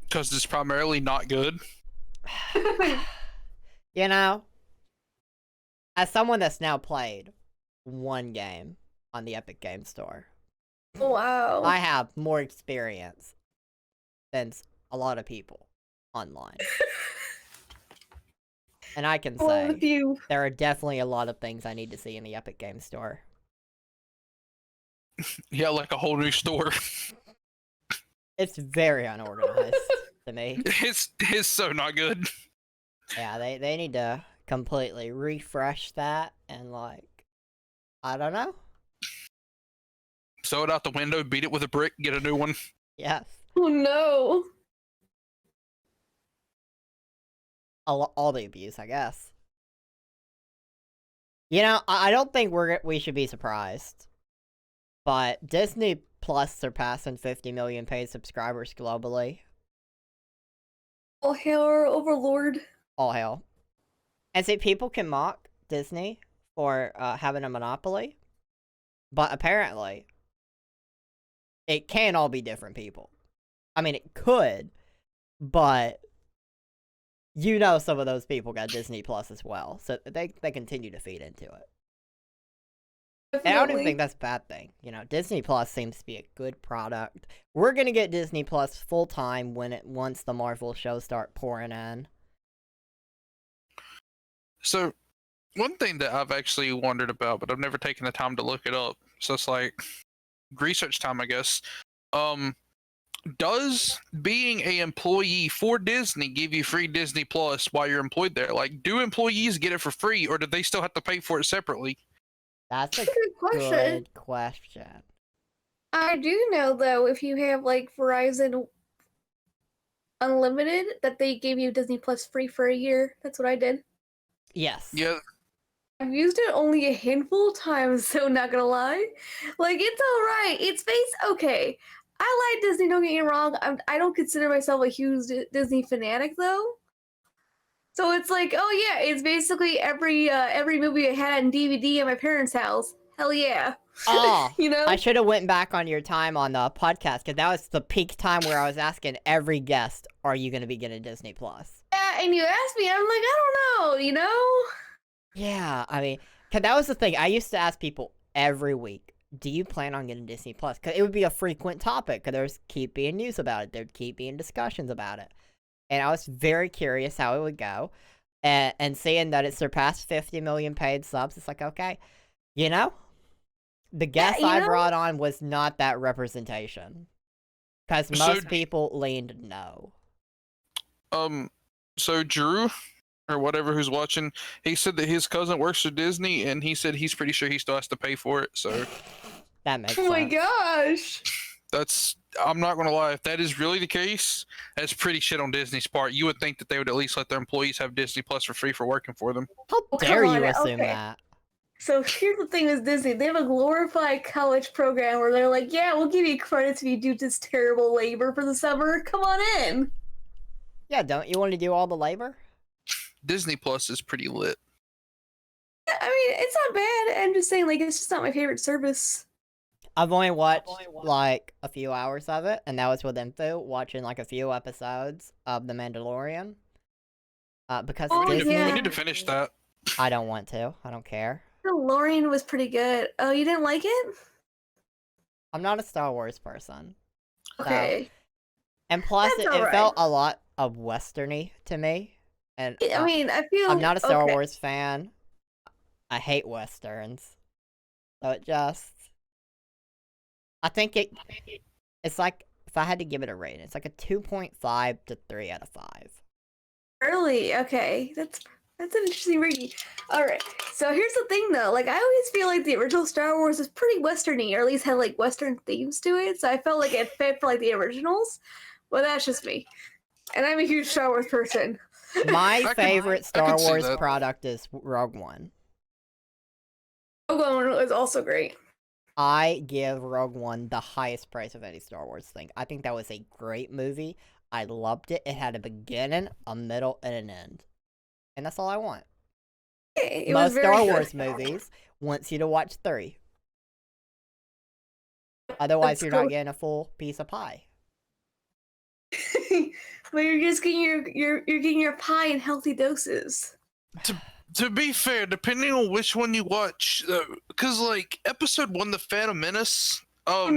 Because it's primarily not good. you know, as someone that's now played one game on the Epic Game Store, Wow. I have more experience than a lot of people online. And I can Well, with say you. there are definitely a lot of things I need to see in the Epic Game Store. Yeah, like a whole new store. It's very unorganized to me. It's so not good. Yeah, they need to completely refresh that and like, I don't know. Throw it out the window, beat it with a brick, get a new one. Yes. Oh no. All the abuse, I guess. You know, I don't think we should be surprised, but Disney Plus surpassing 50 million paid subscribers globally. Oh, hail our overlord. All hell. And see, people can mock Disney for having a monopoly, but apparently, it can all be different people. I mean, it could, but you know some of those people got Disney Plus as well, so they continue to feed into it. And I don't even think that's a bad thing. You know, Disney Plus seems to be a good product. We're gonna get Disney Plus full time once the Marvel shows start pouring in. So, one thing that I've actually wondered about, but I've never taken the time to look it up. So it's like research time, I guess. Does being a employee for Disney give you free Disney Plus while you're employed there? Like, do employees get it for free, or do they still have to pay for it separately? That's a Good question. good question. I do know though, if you have like Verizon Unlimited, that they gave you Disney Plus free for a year. That's what I did. Yes. Yeah, I've used it only a handful of times, so not gonna lie. Like, it's alright. It's okay. I like Disney, don't get me wrong. I don't consider myself a huge Disney fanatic, though. So it's like, oh yeah, it's basically every movie I had on DVD at my parents' house. Hell yeah. Oh, You know? I should have went back on your time on the podcast, because that was the peak time where I was asking every guest, are you going to be getting Disney Plus? Yeah, and you asked me, I'm like, I don't know, you know? Yeah, I mean, cause that was the thing. I used to ask people every week, do you plan on getting Disney Plus? Because it would be a frequent topic, because there's keep being news about it. There'd keep being discussions about it. And I was very curious how it would go. And seeing that it surpassed 50 million paid subs, it's like, okay, you know? The guest I brought on was not that representation. Because most people leaned no. So Drew, or whatever who's watching, he said that his cousin works for Disney, and he said he's pretty sure he still has to pay for it. So that makes sense. Oh my gosh. I'm not gonna lie, if that is really the case, that's pretty shit on Disney's part. You would think that they would at least let their employees have Disney Plus for free for working for them. How dare you assume that? So here's the thing with Disney. They have a glorified college program where they're like, yeah, we'll give you credits if you do this terrible labor for the summer. Come on in. Yeah, don't you want to do all the labor? Disney Plus is pretty lit. I mean, it's not bad. I'm just saying, like, it's just not my favorite service. I've only watched like a few hours of it, and that was with info, watching like a few episodes of The Mandalorian. Because Disney, we need to finish that. I don't want to. I don't care. Mandalorian was pretty good. Oh, you didn't like it? I'm not a Star Wars person. Okay. So, and plus, it felt a lot of westerny to me. And I mean, I feel I'm not a Star Wars fan. I hate westerns. So it just, I think it's like, if I had to give it a rating, it's like a 2.5 to 3 out of 5. Really? Okay. That's an interesting rating. Alright. So here's the thing though, like I always feel like the original Star Wars is pretty westerny, or at least had like western themes to it. So I felt like it fit for like the originals. Well, that's just me. And I'm a huge Star Wars person. My favorite Star Wars product is Rogue One. Rogue One was also great. I give Rogue One the highest praise of any Star Wars thing. I think that was a great movie. I loved it. It had a beginning, a middle, and an end. And that's all I want. Most Star Wars movies wants you to watch 3. Otherwise, That's you're cool. not getting a full piece of pie. But you're just getting you're getting your pie in healthy doses. To be fair, depending on which one you watch, because like episode 1, The Phantom Menace, No.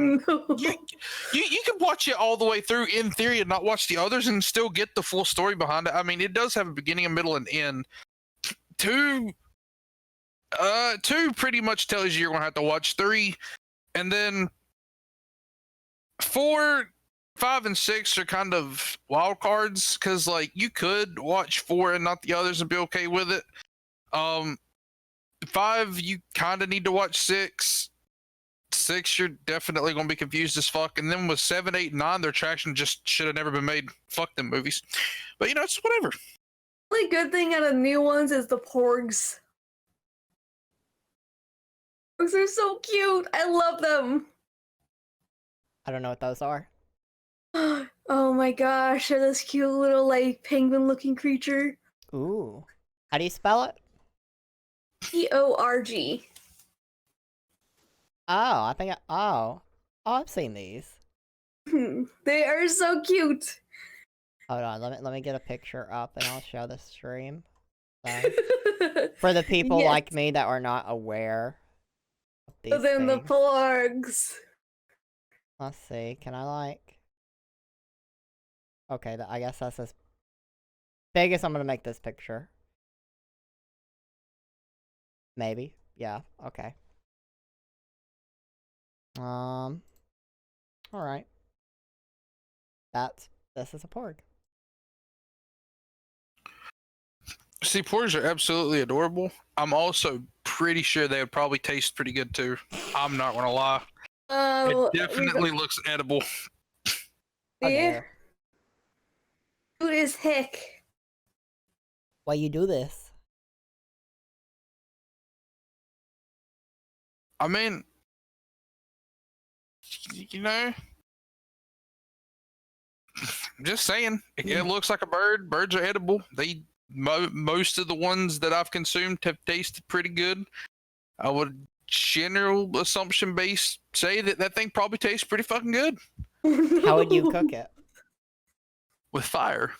you can watch it all the way through in theory and not watch the others and still get the full story behind it. I mean, it does have a beginning, a middle, and end. Two pretty much tells you you're gonna have to watch 3, and then 4, 5, and 6 are kind of wild cards because like you could watch 4 and not the others and be okay with it. 5, you kind of need to watch 6. 6, you're definitely gonna be confused as fuck, and then with 7, 8, and 9, their attraction just should have never been made. Fuck them movies, but you know it's whatever. The only good thing out of new ones is the porgs. Porgs are so cute. I love them. I don't know what those are. Oh my gosh, they're this cute little like penguin-looking creature. Ooh. How do you spell it? c0rndoge. Oh, I think oh, I've seen these. They are so cute. Hold on, let me get a picture up and I'll show the stream. For the people Yes. like me that are not aware of these But then the things. porgs. Let's see, can I like... Okay, I guess that's as big as I'm gonna make this picture. Maybe, yeah, okay. Alright. This is a porg. See, porgs are absolutely adorable. I'm also pretty sure they would probably taste pretty good too. I'm not gonna lie. Oh, It definitely looks edible. How yeah. dare. Cute as heck. Why you do this? I mean, you know, I'm just saying, it looks like a bird. Birds are edible. Most of the ones that I've consumed have tasted pretty good. I would general assumption base say that thing probably tastes pretty fucking good How would you cook it? with fire.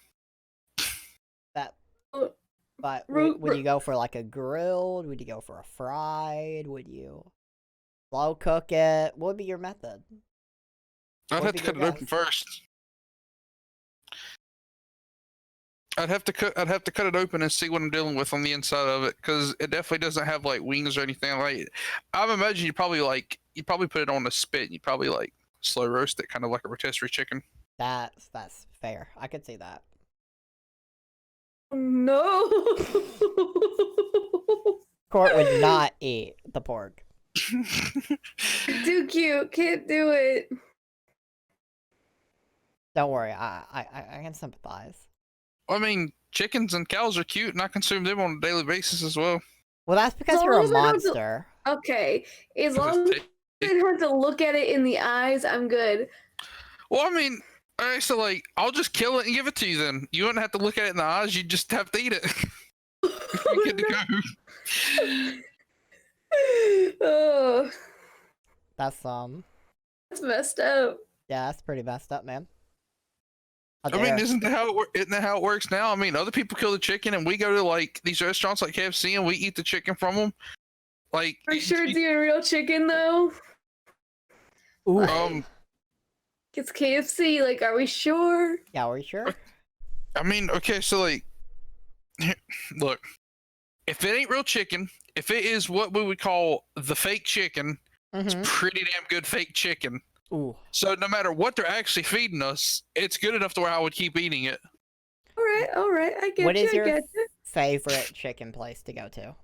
But would you go for like a grilled? Would you go for a fried? Would you slow cook it? What would be your method? I'd What have would to be cut it your open guess? first. I'd have to cut it open and see what I'm dealing with on the inside of it, because it definitely doesn't have like wings or anything. Like, I imagine you probably put it on a spit and you probably like slow roast it, kind of like a rotisserie chicken. That's fair. I could see that. No. Court would not eat the pork. Too cute. Can't do it. Don't worry, I can sympathize. I mean, chickens and cows are cute, and I consume them on a daily basis as well. Well, that's because As you're long a as I don't have to- monster. Okay. As Because long as I don't have to look at it in the eyes, I'm good. Well, I mean, alright, so like, I'll just kill it and give it to you. Then you wouldn't have to look at it in the eyes. You just have to eat it. You're good to go. Oh, That's that's messed up. yeah, that's pretty messed up, man. I mean, isn't that how it works now? I mean, other people kill the chicken, and we go to like these restaurants like KFC, and we eat the chicken from them. Like, Are you sure it's even real chicken though? Ooh. It's KFC. Like, are we sure? Yeah, are you sure? I mean, okay, so like, look, if it ain't real chicken, if it is what we would call the fake chicken, it's pretty damn good fake chicken. Ooh. So no matter what they're actually feeding us, it's good enough to where I would keep eating it. All right. I get What you. is I your get you. favorite chicken place to go to?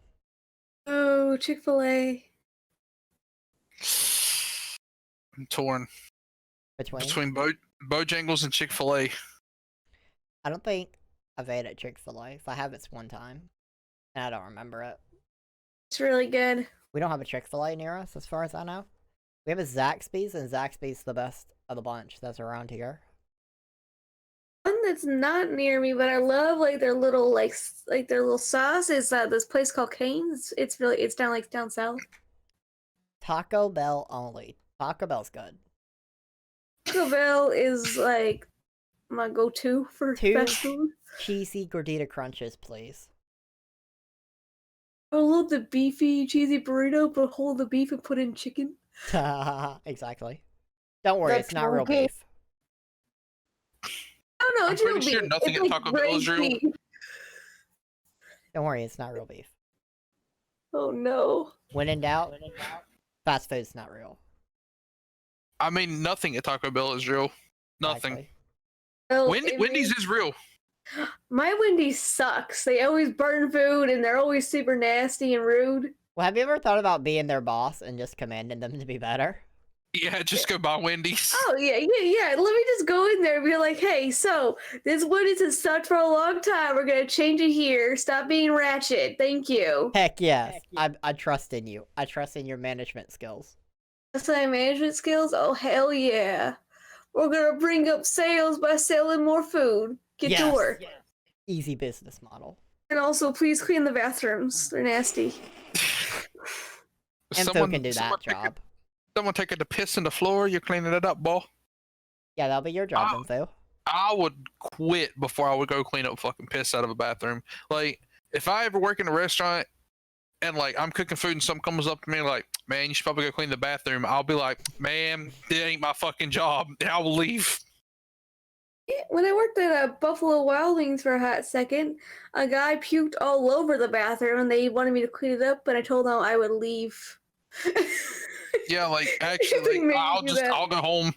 Oh, Chick-fil-A. I'm torn Between? Bojangles and Chick-fil-A. I don't think I've ate at Chick-fil-A. If I have, it's one time. And I don't remember it. It's really good. We don't have a Chick-fil-A near us, as far as I know. We have a Zaxby's, and Zaxby's the best of the bunch that's around here. One that's not near me, but I love like their little their little sauce is this place called Cane's. It's down south. Taco Bell only. Taco Bell's good. Taco Bell is like my go-to for Two fast food. cheesy gordita crunches, please. I love the beefy, cheesy burrito, but hold the beef and put in chicken. Exactly. Don't worry, That's it's not real okay. beef. I don't know. I'm It's real pretty sure beef. nothing It's at like Taco Bell is braised real. beef. Don't worry, it's not real beef. Oh no. When in doubt, fast food's not real. I mean, nothing at Taco Bell is real. Nothing. Exactly. Well, Wendy's is real. My Wendy's sucks. They always burn food and they're always super nasty and rude. Well, have you ever thought about being their boss and just commanding them to be better? Yeah, just go buy Wendy's. Oh yeah. Let me just go in there and be like, hey, so this Wendy's has sucked for a long time. We're gonna change it here. Stop being ratchet. Thank you. Heck yes. I trust in you. I trust in your management skills. That's my management skills. Oh hell yeah. We're gonna bring up sales by selling more food. Get to work. Yes. Easy business model. And also, please clean the bathrooms. They're nasty. Info can do that job. Someone taking the piss in the floor, you're cleaning it up, boy. Yeah, that'll be your job, Info. I would quit before I would go clean up fucking piss out of a bathroom. Like, if I ever work in a restaurant and like I'm cooking food and someone comes up to me like, man, you should probably go clean the bathroom, I'll be like, man, it ain't my fucking job. And I will leave. When I worked at Buffalo Wild Wings for a hot second, a guy puked all over the bathroom and they wanted me to clean it up, but I told them I would leave. Yeah, like actually, like, I'll go home.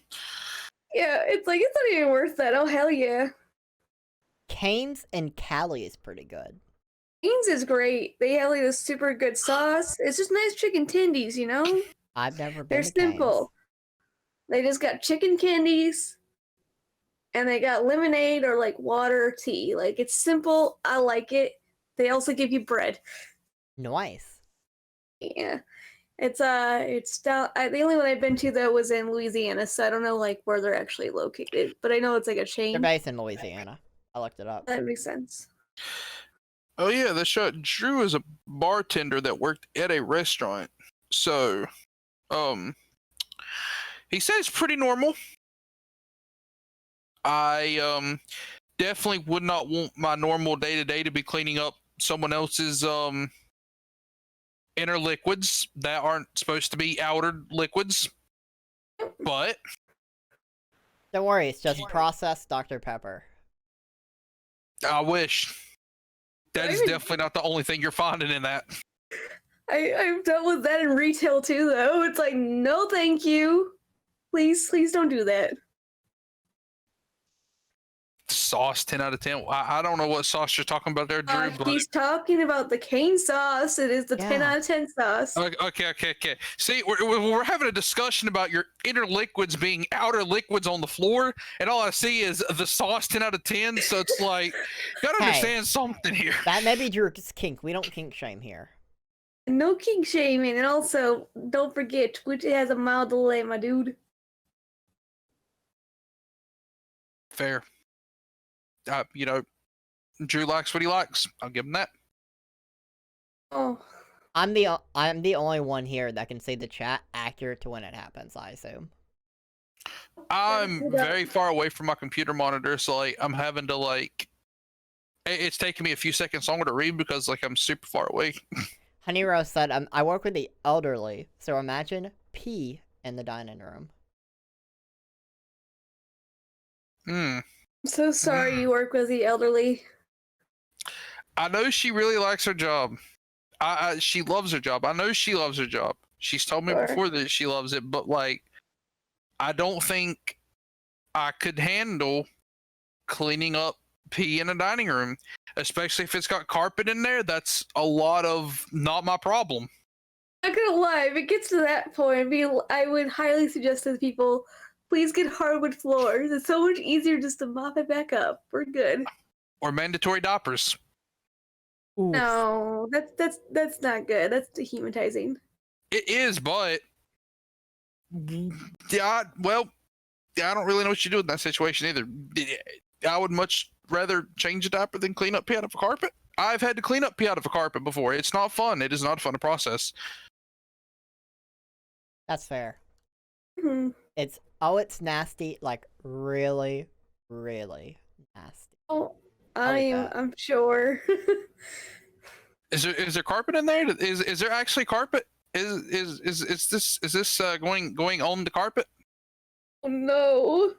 Yeah, it's like it's not even worth that. Oh hell yeah. Cane's and Cali is pretty good. Cane's is great. They have like this super good sauce. It's just nice chicken tendies, you know? I've never been They're to simple. They just got chicken candies and they got lemonade or like water or tea. Like it's simple. I like it. They also give you bread. Cane's. Nice. Yeah. It's down. The only one I've been to though was in Louisiana, so I don't know like where they're actually located. But I know it's like a chain. They're based in Louisiana. I looked it up. That makes sense. Oh yeah, that's right. Drew is a bartender that worked at a restaurant. So, he says pretty normal. I definitely would not want my normal day to day to be cleaning up someone else's inner liquids that aren't supposed to be outer liquids. But Don't worry, it's just processed Dr. Pepper. I wish. That is definitely not the only thing you're finding in that. I've dealt with that in retail too, though. It's like, no, thank you. Please don't do that. Sauce, 10 out of 10. I don't know what sauce you're talking about there, Drew. But... He's talking about the cane sauce. It is the 10 out of 10 sauce. Okay. See, we're having a discussion about your inner liquids being outer liquids on the floor, and all I see is the sauce 10 out of 10. So it's like, you gotta understand something here. That may be Drew's kink. We don't kink shame here. No kink shaming, and also don't forget Twitch has a mild delay, my dude. Fair. You know, Drew likes what he likes. I'll give him that. Oh, I'm the only one here that can see the chat accurate to when it happens, I assume. I'm very far away from my computer monitor, so like I'm having to like it's taking me a few seconds longer to read because like I'm super far away. Honey Rose said, I work with the elderly, so imagine pee in the dining room. I'm so sorry you work with the elderly. I know she really likes her job. She loves her job. I know she loves her job. She's told me before that she loves it, but like, I don't think I could handle cleaning up pee in a dining room, especially if it's got carpet in there. That's a lot of not my problem. I'm not gonna lie, if it gets to that point, I would highly suggest to people, please get hardwood floors. It's so much easier just to mop it back up. We're good. Or mandatory diapers. Oof. No, that's not good. That's dehumanizing. It is, but yeah, well, I don't really know what you do in that situation either. I would much rather change a diaper than clean up pee out of a carpet. I've had to clean up pee out of a carpet before. It's not fun. It is not fun to process. That's fair. Hmm. It's nasty, like really, really nasty. Oh, I'll eat that. I'm sure. Is there carpet in there? Is there actually carpet? Is this going on the carpet? Oh no.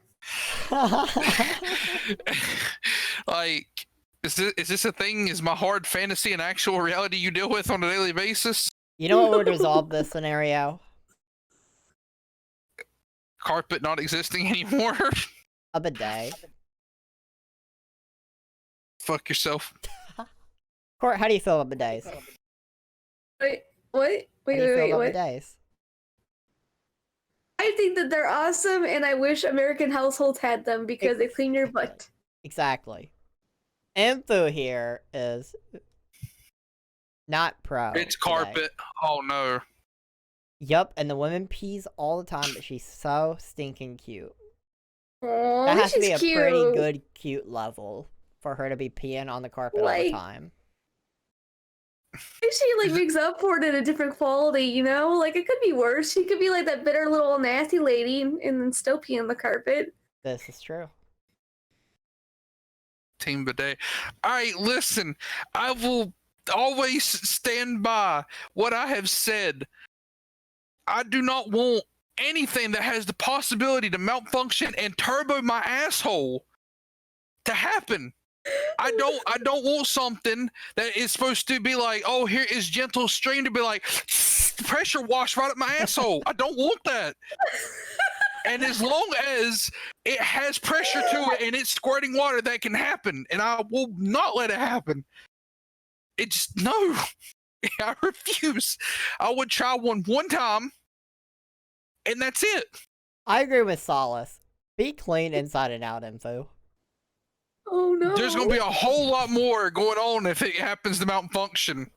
Like, is this a thing? Is my hard fantasy an actual reality you deal with on a daily basis? You know what would resolve this scenario? Carpet not existing anymore? A bidet. Fuck yourself. Court, how do you feel about bidets? Wait, what? How Wait, do you feel wait, about what? bidets? I think that they're awesome, and I wish American households had them because they clean your butt. Exactly. Info here is not pro. It's bidet. carpet. Oh no. Yup, and the woman pees all the time, but she's so stinking cute. Aww, That has to be a cute. pretty good cute level for her to be peeing on the carpet all the Like- time. She like makes up for it in a different quality, you know? Like it could be worse. She could be like that bitter little nasty lady and then still pee on the carpet. This is true. Team bidet. All right, listen. I will always stand by what I have said. I do not want anything that has the possibility to malfunction and turbo my asshole to happen. I don't want something that is supposed to be like, oh, here is gentle stream to be like pressure wash right up my asshole. I don't want that. And as long as it has pressure to it and it's squirting water, that can happen. And I will not let it happen. It's no. I refuse. I would try one time, and that's it. I agree with Solace. Be clean inside and out, Info. Oh no. There's gonna be a whole lot more going on if it happens to malfunction.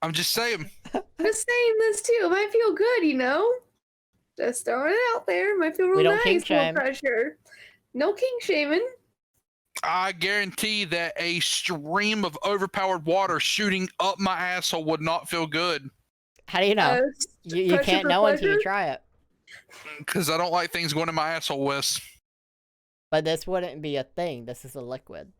I'm just saying. I'm just saying this too. It might feel good, you know? Just throwing it out there. It might feel real We don't nice. kink More shame. pressure. No king shaming. I guarantee that a stream of overpowered water shooting up my asshole would not feel good. How do you know? You pressure can't for know until you pleasure? try it. Because I don't like things going in my asshole, Wes. But this wouldn't be a thing. This is a liquid.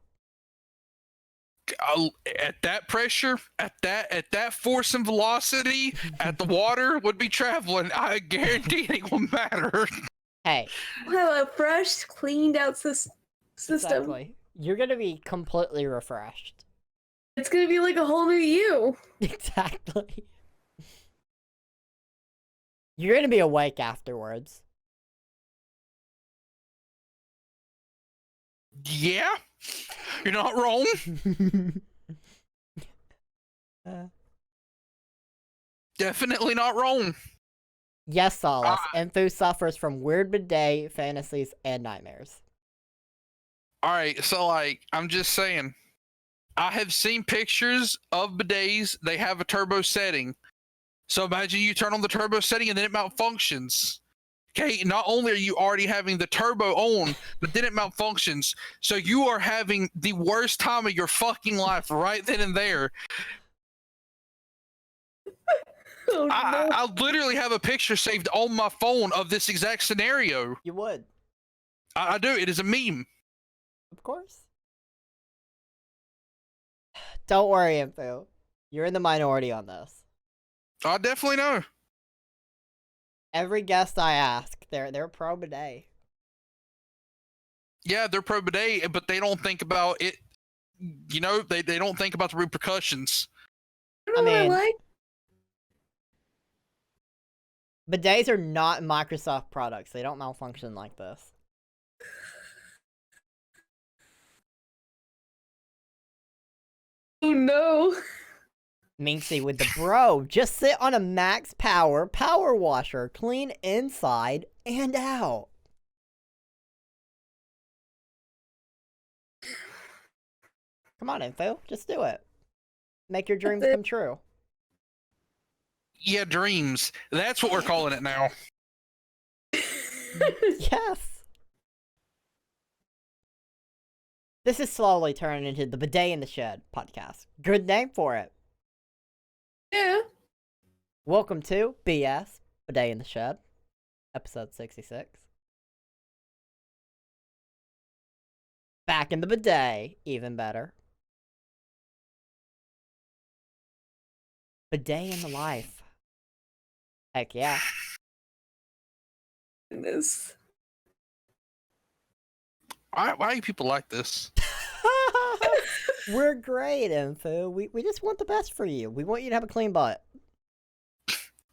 At that pressure, at that force and velocity, at the water would be traveling. I guarantee it won't matter. Hey, We'll have a fresh, cleaned out system. exactly. You're gonna be completely refreshed. It's gonna be like a whole new you. Exactly. You're gonna be awake afterwards. Yeah, you're not wrong. Definitely not wrong. Yes, Solace. Info suffers from weird bidet fantasies and nightmares. All right, so like I'm just saying, I have seen pictures of bidets. They have a turbo setting. So imagine you turn on the turbo setting and then it malfunctions. Okay, not only are you already having the turbo on, but then it malfunctions. So you are having the worst time of your fucking life right then and there. Oh, no. I literally have a picture saved on my phone of this exact scenario. You would. I do. It is a meme. Of course. Don't worry, Info. You're in the minority on this. I definitely know. Every guest I ask, they're pro bidet. Yeah, they're pro bidet, but they don't think about it. You know, they don't think about the repercussions. You know what I mean- like? Bidets are not Microsoft products. They don't malfunction like this. Oh no. Minxie with the bro. Just sit on a max power washer. Clean inside and out. Come on, Info. Just do it. Make your dreams it. come true. Yeah, dreams. That's what we're calling it now. Yes. This is slowly turning into the Bidet in the Shed podcast. Good name for it. Yeah. Welcome to BS, Bidet in the Shed. Episode 66. Back in the bidet, even better. Bidet in the life. Heck yeah. This. Why do people like this? We're great, Info. We just want the best for you. We want you to have a clean butt.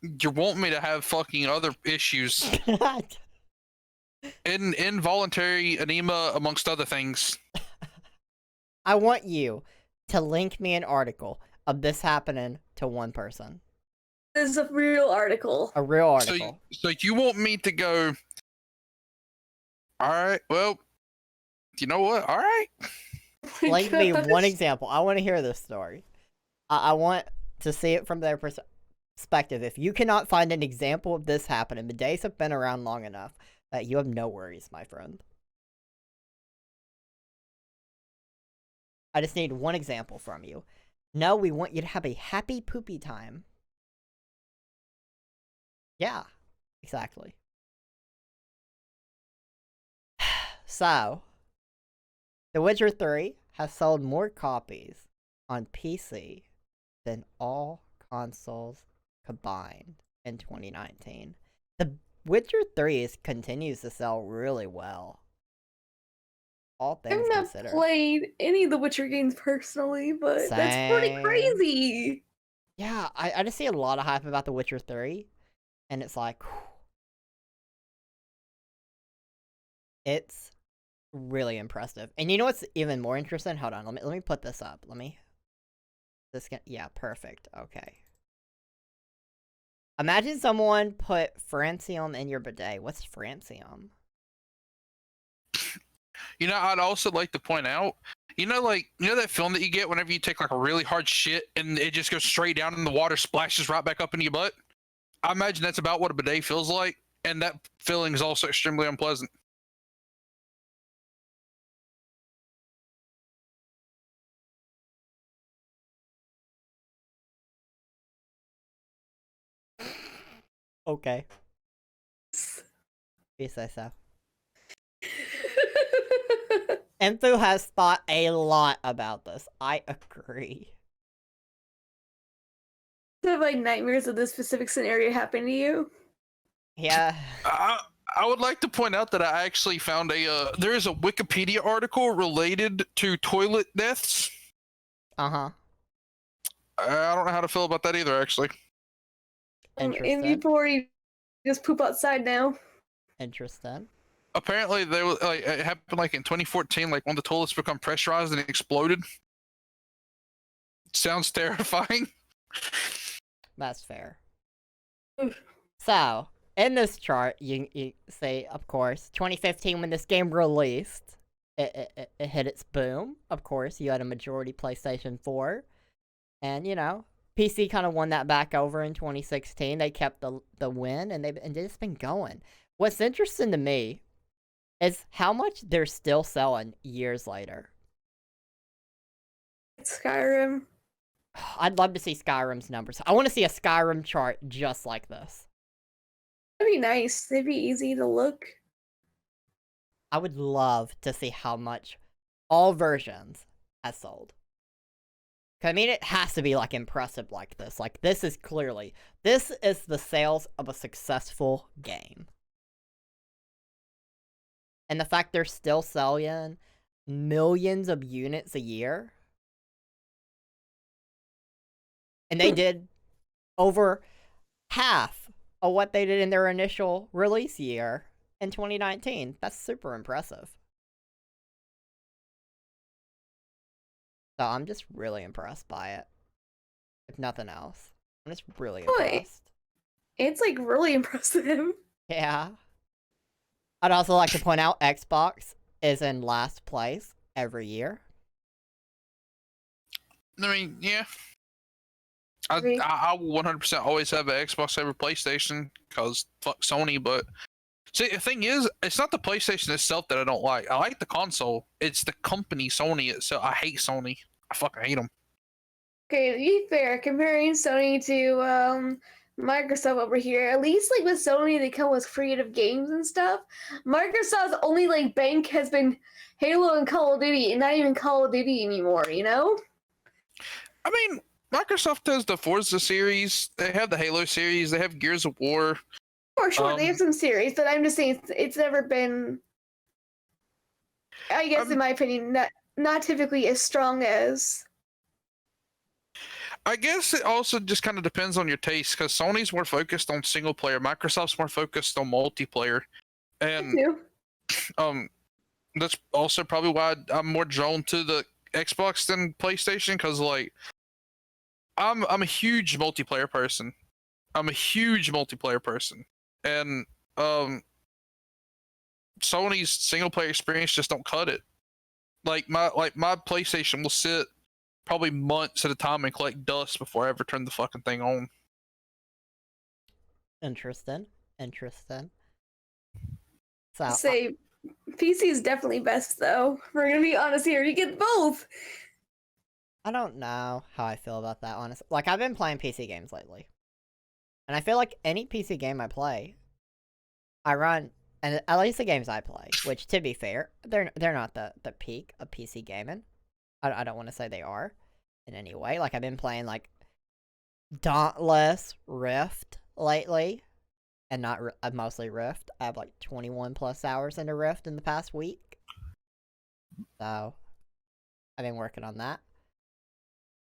You want me to have fucking other issues. Involuntary edema, amongst other things. I want you to link me an article of this happening to one person. This is a real article. A real article. So you want me to go, alright, well, you know what? Alright. Link me one example. I want to hear this story. I want to see it from their perspective. If you cannot find an example of this happening, bidets have been around long enough that you have no worries, my friend. I just need one example from you. No, we want you to have a happy poopy time. Yeah, exactly. So, The Witcher 3 has sold more copies on PC than all consoles combined in 2019. The Witcher 3 continues to sell really well. All things I've considered. not played any of the Witcher games personally, but that's pretty Same. crazy. Yeah, I just see a lot of hype about The Witcher 3, and it's like, it's really impressive. And you know what's even more interesting? Hold on, let me put this up. Yeah, perfect. Okay. Imagine someone put francium in your bidet. What's francium? You know, I'd also like to point out, you know that film that you get whenever you take like a really hard shit and it just goes straight down and the water splashes right back up into your butt? I imagine that's about what a bidet feels like, and that feeling is also extremely unpleasant. Okay. You say so. Enfu has thought a lot about this. I agree. Have like nightmares of this specific scenario happen to you? Yeah. I would like to point out that I actually found there is a Wikipedia article related to toilet deaths. Uh-huh. I don't know how to feel about that either, actually. Interesting. Before you just poop outside now. Interesting. Apparently, there was it happened like in 2014. Like one of the toilets become pressurized and it exploded. Sounds terrifying. That's fair. So, in this chart, you say, of course, 2015 when this game released, it hit its boom. Of course, you had a majority PlayStation 4, and you know, PC kind of won that back over in 2016. They kept the win, and they've just been going. What's interesting to me is how much they're still selling years later. Skyrim. I'd love to see Skyrim's numbers. I want to see a Skyrim chart just like this. That'd be nice. It'd be easy to look. I would love to see how much all versions has sold. 'Cause, I mean, it has to be, like, impressive like this. Like, this is the sales of a successful game. And the fact they're still selling millions of units a year. And they did over half of what they did in their initial release year in 2019. That's super impressive. So I'm just really impressed by it. If nothing else. I'm just really impressed. It's like really impressive. Yeah. I'd also like to point out Xbox is in last place every year. I mean, yeah. I will 100% always have an Xbox over PlayStation because fuck Sony. But see, the thing is, it's not the PlayStation itself that I don't like. I like the console. It's the company Sony itself. I hate Sony. I fucking hate them. Okay, to be fair, comparing Sony to Microsoft over here. At least like with Sony, they come with creative games and stuff. Microsoft's only like bank has been Halo and Call of Duty, and not even Call of Duty anymore. You know? I mean, Microsoft has the Forza series. They have the Halo series. They have Gears of War. For sure, they have some series, but I'm just saying it's never been. I guess, in my opinion, not typically as strong as. I guess it also just kind of depends on your taste, because Sony's more focused on single player, Microsoft's more focused on multiplayer, and that's also probably why I'm more drawn to the Xbox than PlayStation, because like I'm a huge multiplayer person. And Sony's single player experience just don't cut it. Like my PlayStation will sit probably months at a time and collect dust before I ever turn the fucking thing on. Interesting. So Say PC is definitely best though. We're gonna be honest here. You get both. I don't know how I feel about that, honestly. Like, I've been playing PC games lately. And I feel like any PC game I play, I run, and at least the games I play, which, to be fair, they're not the peak of PC gaming. I don't want to say they are in any way. Like, I've been playing, like, Dauntless, Rift lately, and not mostly Rift. I have, like, 21 plus hours into Rift in the past week. So, I've been working on that.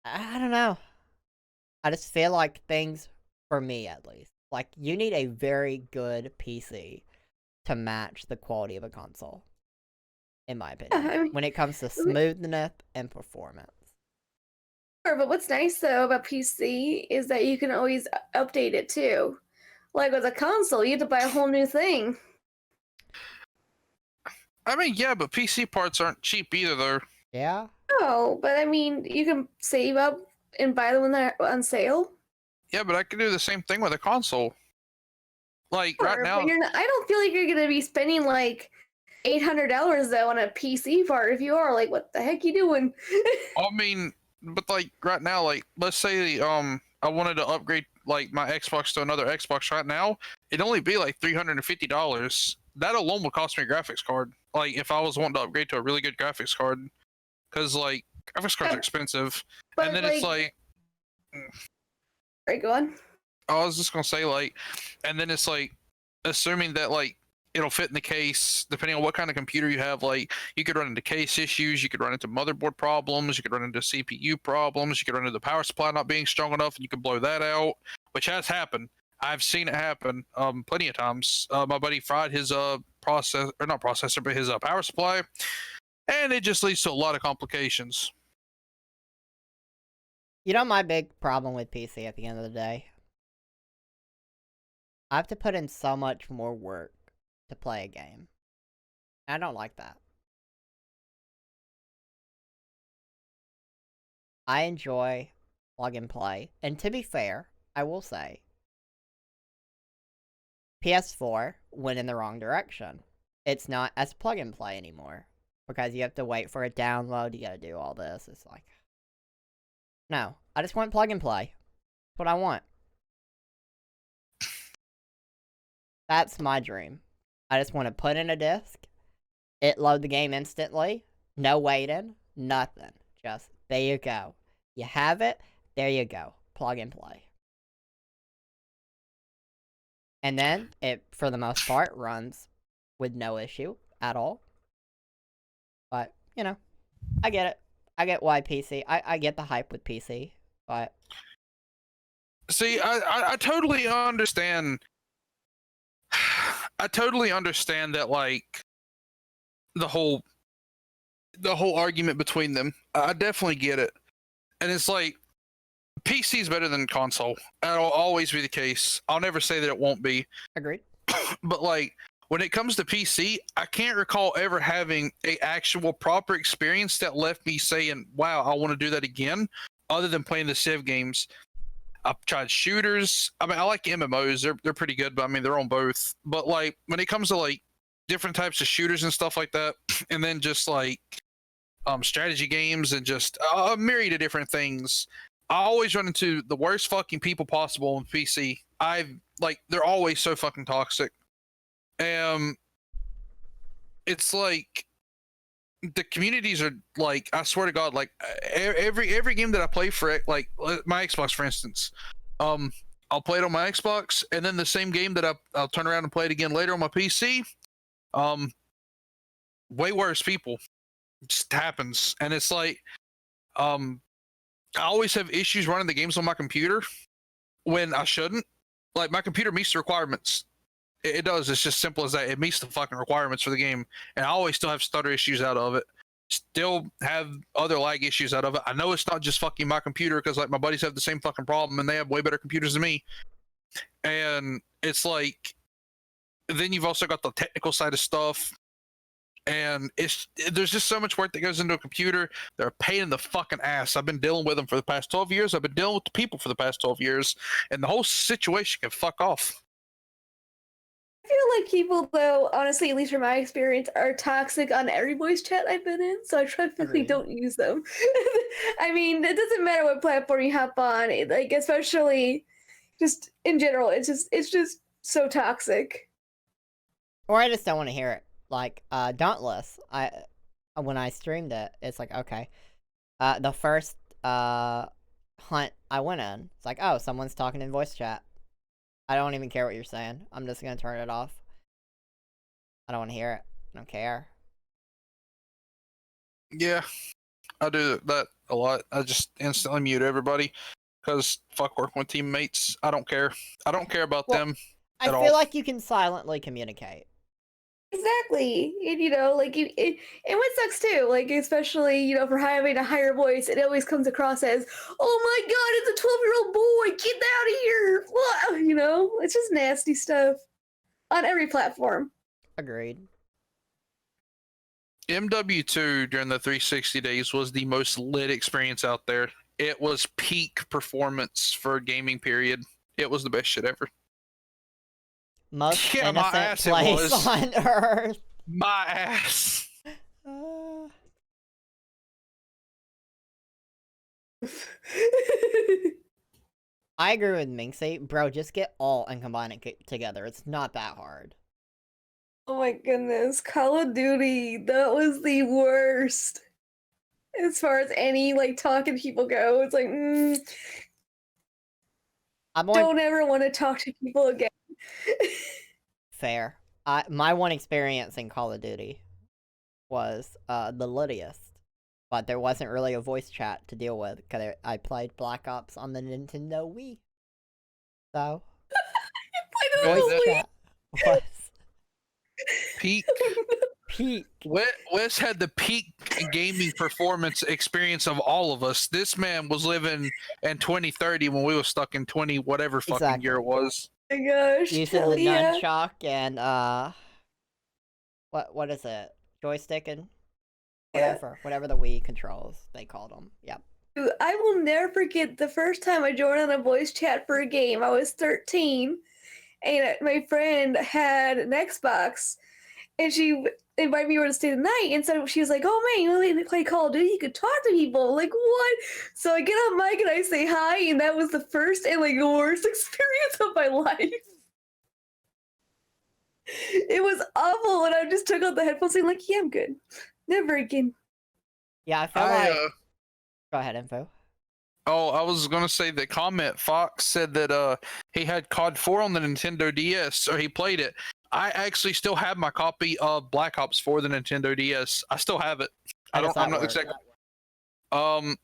I don't know. I just feel like things, for me at least, like, you need a very good PC to match the quality of a console, in my opinion, when it comes to smoothness and performance. Sure, but what's nice though about PC is that you can always update it too. Like with a console, you have to buy a whole new thing. I mean, yeah, but PC parts aren't cheap either, though. Yeah? No, but I mean, you can save up and buy them when they're on sale. Yeah, but I can do the same thing with a console. Like, Sure, right now... but I don't feel like you're going to be spending like $800 though on a PC part. If you are, like, what the heck you doing? I mean, but like, right now, like, let's say I wanted to upgrade like my Xbox to another Xbox right now, it'd only be like $350. That alone would cost me a graphics card. Like, if I was wanting to upgrade to a really good graphics card, because like graphics cards are expensive, But, and then it's like, right, go on. I was just gonna say, like, and then it's like, assuming that like it'll fit in the case, depending on what kind of computer you have. Like, you could run into case issues, you could run into motherboard problems, you could run into CPU problems, you could run into the power supply not being strong enough, and you could blow that out, which has happened. I've seen it happen plenty of times. My buddy fried his power supply, and it just leads to a lot of complications. You know my big problem with PC at the end of the day? I have to put in so much more work to play a game. I don't like that. I enjoy plug and play. And to be fair, I will say, PS4 went in the wrong direction. It's not as plug and play anymore. Because you have to wait for a download, you gotta do all this. It's like, no, I just want plug and play. That's what I want. That's my dream. I just want to put in a disc, it load the game instantly, no waiting, nothing. Just, there you go. You have it, there you go. Plug and play. And then, it, for the most part, runs with no issue at all. But, you know, I get it. I get why PC. I get the hype with PC, but... See, I totally understand. I totally understand that, like, the whole argument between them. I definitely get it. And it's like, PC is better than console. That'll always be the case. I'll never say that it won't be. Agreed. But, like, when it comes to PC, I can't recall ever having a actual proper experience that left me saying, wow, I want to do that again, other than playing the Civ games. I've tried shooters. I mean, I like MMOs. They're pretty good, but I mean, they're on both. But like, when it comes to like different types of shooters and stuff like that, and then just like strategy games and just a myriad of different things, I always run into the worst fucking people possible on PC. They're always so fucking toxic. It's like the communities are like, I swear to God, like every game that I play for it, like my Xbox, for instance, I'll play it on my Xbox, and then the same game that I'll turn around and play it again later on my PC. Way worse people. It just happens, and it's like, I always have issues running the games on my computer when I shouldn't. Like my computer meets the requirements. It does. It's just simple as that. It meets the fucking requirements for the game, and I always still have stutter issues out of it. Still have other lag issues out of it. I know it's not just fucking my computer, because like my buddies have the same fucking problem, and they have way better computers than me. And it's like, then you've also got the technical side of stuff, and there's just so much work that goes into a computer. They're a pain in the fucking ass. I've been dealing with them for the past 12 years. I've been dealing with the people for the past 12 years, and the whole situation can fuck off. I feel like people, though, honestly, at least from my experience, are toxic on every voice chat I've been in, so I typically don't use them. I mean, it doesn't matter what platform you hop on, like, especially just in general, it's just so toxic. Or I just don't want to hear it. Like, Dauntless, when I streamed it, it's like, okay. The first hunt I went in, it's like, oh, someone's talking in voice chat. I don't even care what you're saying. I'm just gonna turn it off. I don't want to hear it. I don't care. Yeah, I do that a lot. I just instantly mute everybody because fuck working with teammates. I don't care. I don't care about them I at feel all. like you can silently communicate. Exactly. And, like, and what sucks too, like, especially, for having a higher voice, it always comes across as, oh my god, it's a 12-year-old boy, get out of here! It's just nasty stuff on every platform. Agreed. MW2 during the 360 days was the most lit experience out there. It was peak performance for a gaming period. It was the best shit ever. Most Yeah, my innocent ass it place was. on Earth. My ass. I agree with Minxie. Bro, just get alt and combine it together. It's not that hard. Oh my goodness, Call of Duty, that was the worst. As far as any, like, talking people go, it's like, don't ever want to talk to people again. Fair. My one experience in Call of Duty was the littiest, but there wasn't really a voice chat to deal with because I played Black Ops on the Nintendo Wii. So voice chat was peak. Peak. Wes had the peak gaming performance experience of all of us. This man was living in 2030 when we were stuck in 20 whatever fucking year it was. Oh my gosh, using the nunchuck and what is it? Joystick and whatever the Wii controls they called them. Yep. Dude, I will never forget the first time I joined on a voice chat for a game. I was 13, and my friend had an Xbox, and she invited me over to stay the night, and so she was like, oh man, you want to play Call of Duty? You could talk to people. I'm like, what? So I get on mic and I say hi, and that was the first and like worst experience of my life. It was awful, and I just took out the headphones and like, yeah, I'm good. Never again. Yeah, I felt like... Go ahead, Info. Oh, I was gonna say that Comment Fox said that he had COD 4 on the Nintendo DS, or he played it. I actually still have my copy of Black Ops for the Nintendo DS. I still have it. I'm not exactly. I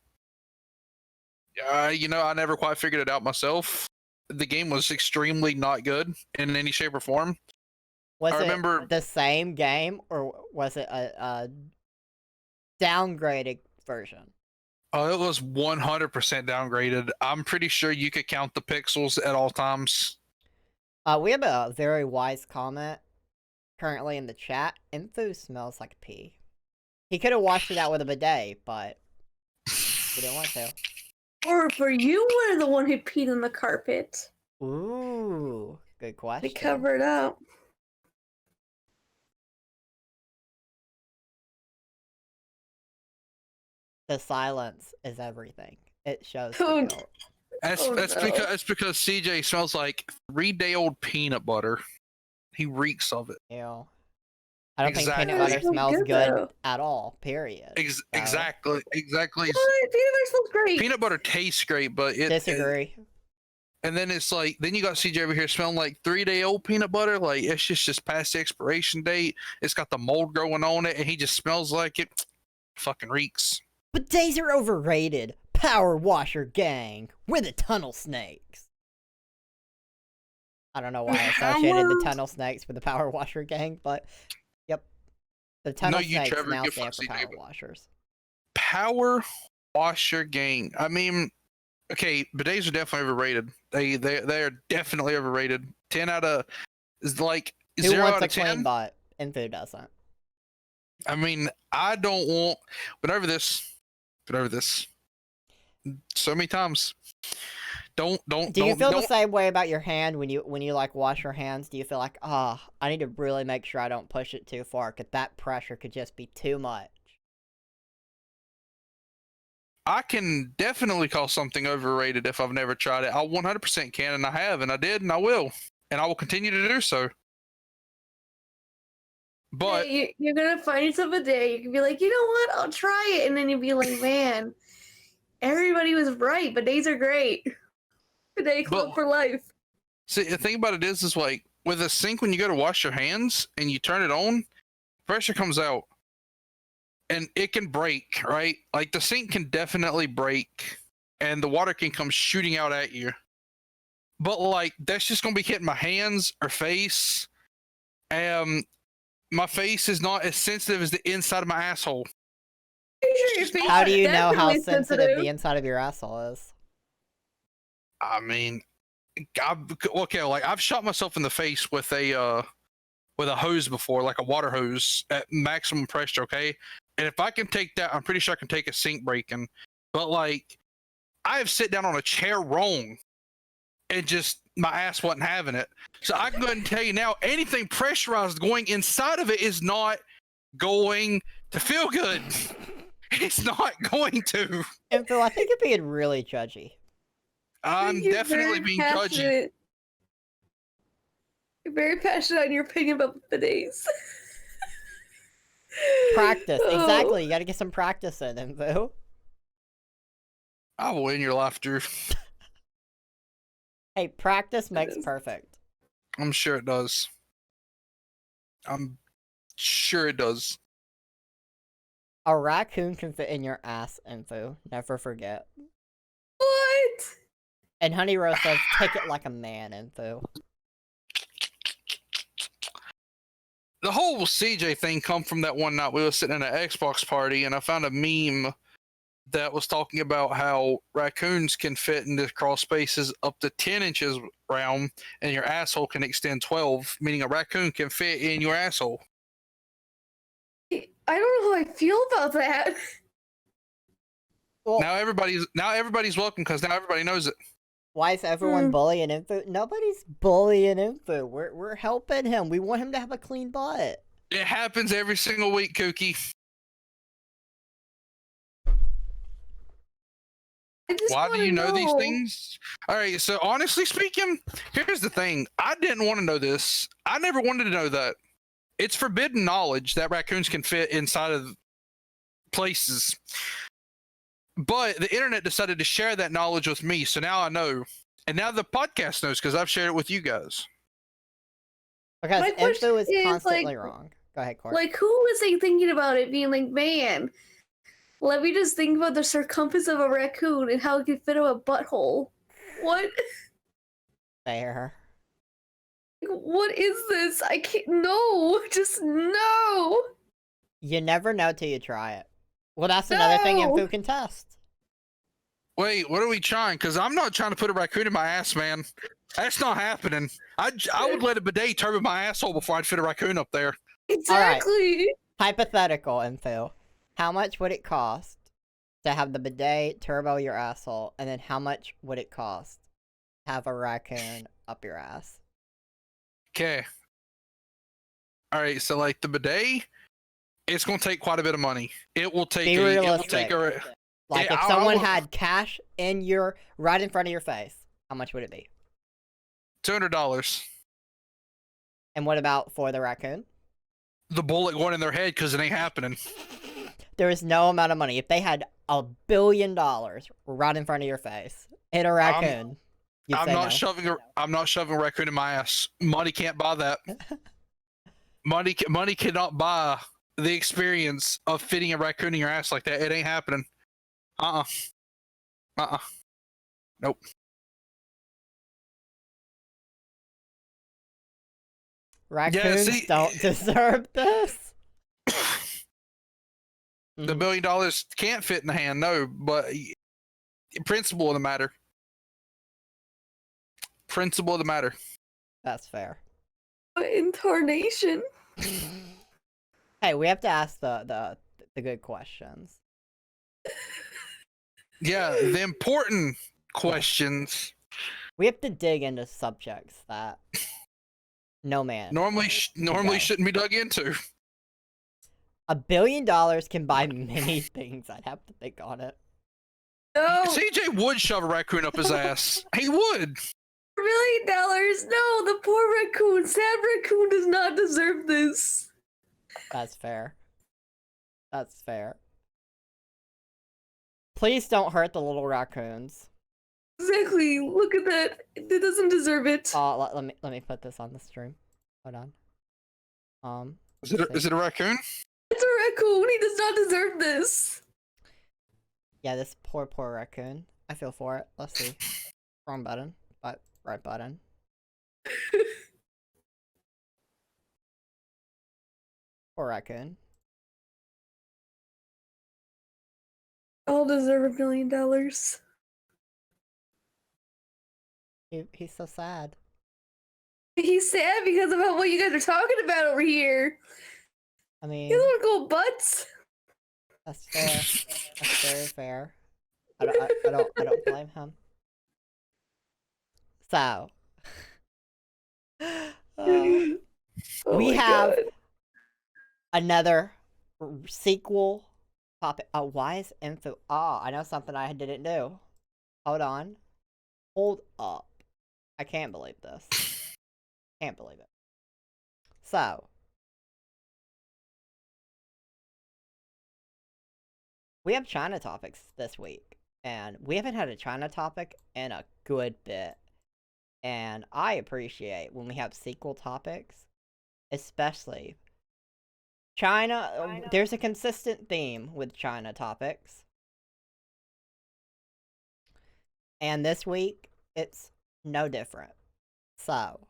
never quite figured it out myself. The game was extremely not good in any shape or form. I remember the same game, or was it a downgraded version? Oh, it was 100% downgraded. I'm pretty sure you could count the pixels at all times. We have a very wise comment currently in the chat. Info smells like pee. He could have washed it out with a bidet, but he didn't want to. Or for you were the one who peed on the carpet. Ooh, good question. They cover it up. The silence is everything. It shows Oh, the guilt. Oh, That's no. because CJ smells like 3-day-old peanut butter. He reeks of it. Ew. I don't think peanut Exactly. butter It's so smells good, good though. at all. Period. So, Exactly. What? Peanut butter smells great. Peanut butter tastes great, but disagree. and then it's like, then you got CJ over here smelling like 3-day-old peanut butter. Like it's just past the expiration date. It's got the mold growing on it, and he just smells like it. Fucking reeks. Bidets are overrated. Power washer gang. We're the tunnel snakes. I don't know why I associated the tunnel snakes with the power washer gang, but yep. The tunnel snakes Trevor, now give stand for CJ, power but- washers. Power washer gang. I mean, okay, bidets are definitely overrated. They are definitely overrated. 10 out of is like Who 0 wants out a of clean 10. butt? And who doesn't? I mean, I don't want. Been over this. So many times. Don't. Do you feel don't, the same way about your hand when you like wash your hands? Do you feel like, I need to really make sure I don't push it too far, because that pressure could just be too much? I can definitely call something overrated if I've never tried it. I 100% can, and I have, and I did, and I will, and I will continue to do so. But Hey, you're gonna find yourself a day. You can be like, you know what? I'll try it, and then you'll be like, man, everybody was right. Bidets are great. Bidet club for life. see, the thing about it is like with a sink, when you go to wash your hands and you turn it on, pressure comes out, and it can break. Right, like the sink can definitely break, and the water can come shooting out at you. But like that's just gonna be hitting my hands or face. My face is not as sensitive as the inside of my asshole. How do you know how Definitely sensitive the inside of your asshole is? I mean, okay, like I've shot myself in the face with a hose before, like a water hose at maximum pressure. Okay, and if I can take that, I'm pretty sure I can take a sink breaking. But like, I have sit down on a chair wrong, and just my ass wasn't having it. So I can go ahead and tell you now, anything pressurized going inside of it is not going to feel good. It's not going to. And Phil, I think you're being really judgy. I'm You're definitely very being judgy. passionate. You're very passionate on your opinion about bidets. Practice. Oh. Exactly. You gotta get some practice in, Phil. I will win your laughter. Hey, practice makes is. perfect. I'm sure it does. I'm sure it does. A raccoon can fit in your ass, Info. Never forget. What? And Honey Rose says, take it like a man, Info. The whole CJ thing come from that one night we were sitting at an Xbox party, and I found a meme that was talking about how raccoons can fit into crawl spaces up to 10 inches round, and your asshole can extend 12, meaning a raccoon can fit in your asshole. I don't know how I feel about that. Well, Now everybody's welcome because now everybody knows it. why is everyone bullying Info? Nobody's bullying Info. We're helping him. We want him to have a clean butt. It happens every single week, Kookie. Why do you know these things? All right, so honestly speaking, here's the thing. I didn't want to know this. I never wanted to know that. It's forbidden knowledge that raccoons can fit inside of places. But the internet decided to share that knowledge with me, so now I know. And now the podcast knows because I've shared it with you guys. Because My question Info is is, constantly like- wrong. Go ahead, Court. Like, who was like thinking about it being like, man, let me just think about the circumference of a raccoon and how it could fit in a butthole. What? Fair. What is this? I can't. No, just no. You never know till you try it. Well, that's another thing No! Info can test. Wait, what are we trying? Because I'm not trying to put a raccoon in my ass, man. That's not happening. I would let a bidet turbo my asshole before I'd fit a raccoon up there. Exactly. Hypothetical Info. How much would it cost to have the bidet turbo your asshole, and then how much would it cost to have a raccoon up your ass? Okay. All right, so like the bidet, it's gonna take quite a bit of money. It will take Be a. It will realistic. take a. Like, Yeah, if I someone would- had cash right in front of your face, how much would it be? $200. And what about for the raccoon? The bullet going in their head because it ain't happening. There is no amount of money. If they had $1 billion right in front of your face, hit a raccoon, you'd I'm say not no. shoving a raccoon in my ass. Money can't buy that. money cannot buy the experience of fitting a raccoon in your ass like that. It ain't happening. Nope. Raccoons don't deserve this. The $1 billion can't fit in the hand, no, but principle of the matter. Principle of the matter. That's fair. What incarnation? Hey, we have to ask the good questions. Yeah, the important questions. We have to dig into subjects that no man. Normally shouldn't be dug into. $1 billion can buy many things. I'd have to think on it. No, CJ would shove a raccoon up his ass. He would. $1 million. No, the poor raccoon. Sad raccoon does not deserve this. That's fair. That's fair. Please don't hurt the little raccoons. Exactly. Look at that. It doesn't deserve it. Let me put this on the stream. Hold on. Is it a raccoon? It's a raccoon. He does not deserve this. Yeah, this poor raccoon. I feel for it. Let's see. Wrong button, but right button. Poor raccoon. All deserve $1 million. He's so sad. He's sad because of what you guys are talking about over here. I mean, You little go butts. that's fair. That's very fair. I don't blame him. So, Oh we my have God. another sequel topic. Oh, why is info? Oh, I know something I didn't do. Hold on. Hold up. I can't believe this. Can't believe it. So, we have China topics this week, and we haven't had a China topic in a good bit. And I appreciate when we have sequel topics, especially China. There's a consistent theme with China topics. And this week, it's no different. So,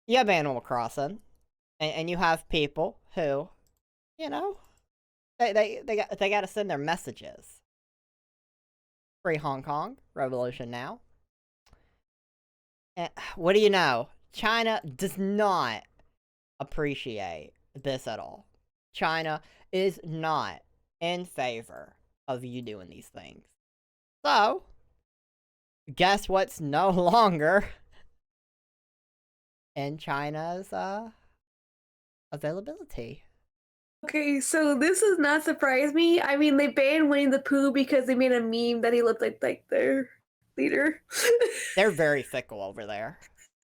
you have Animal Crossing, and you have people who, you know, they got to send their messages. Free Hong Kong, Revolution Now. And what do you know? China does not appreciate this at all. China is not in favor of you doing these things. So, guess what's no longer in China's availability? Okay, so this does not surprise me. I mean, they banned Winnie the Pooh because they made a meme that he looked like their leader. They're very fickle over there.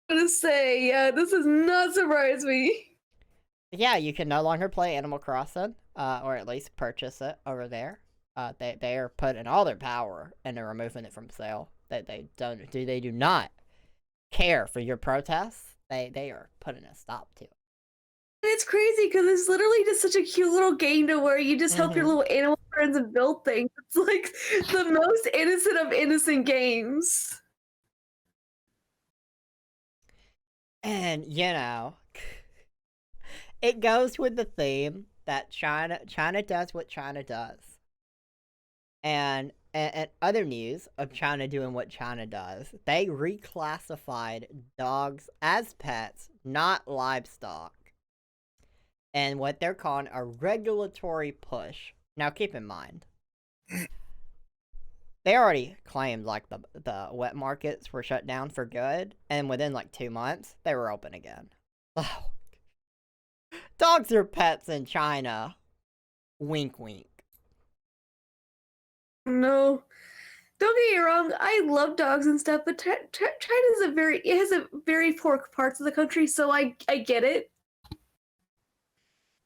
I'm gonna say, yeah, this does not surprise me. Yeah, you can no longer play Animal Crossing, or at least purchase it over there. They are putting all their power into removing it from sale. They do not care for your protests. They are putting a stop to it. And it's crazy because it's literally just such a cute little game to where you just help your little animal friends and build things. It's like the most innocent of innocent games. And you know, it goes with the theme that China does what China does. And other news of China doing what China does, they reclassified dogs as pets, not livestock. And what they're calling a regulatory push. Now keep in mind, they already claimed like the wet markets were shut down for good, and within like 2 months, they were open again. Oh. Dogs are pets in China. Wink wink. No. Don't get me wrong, I love dogs and stuff, but China has a very poor parts of the country, so I get it.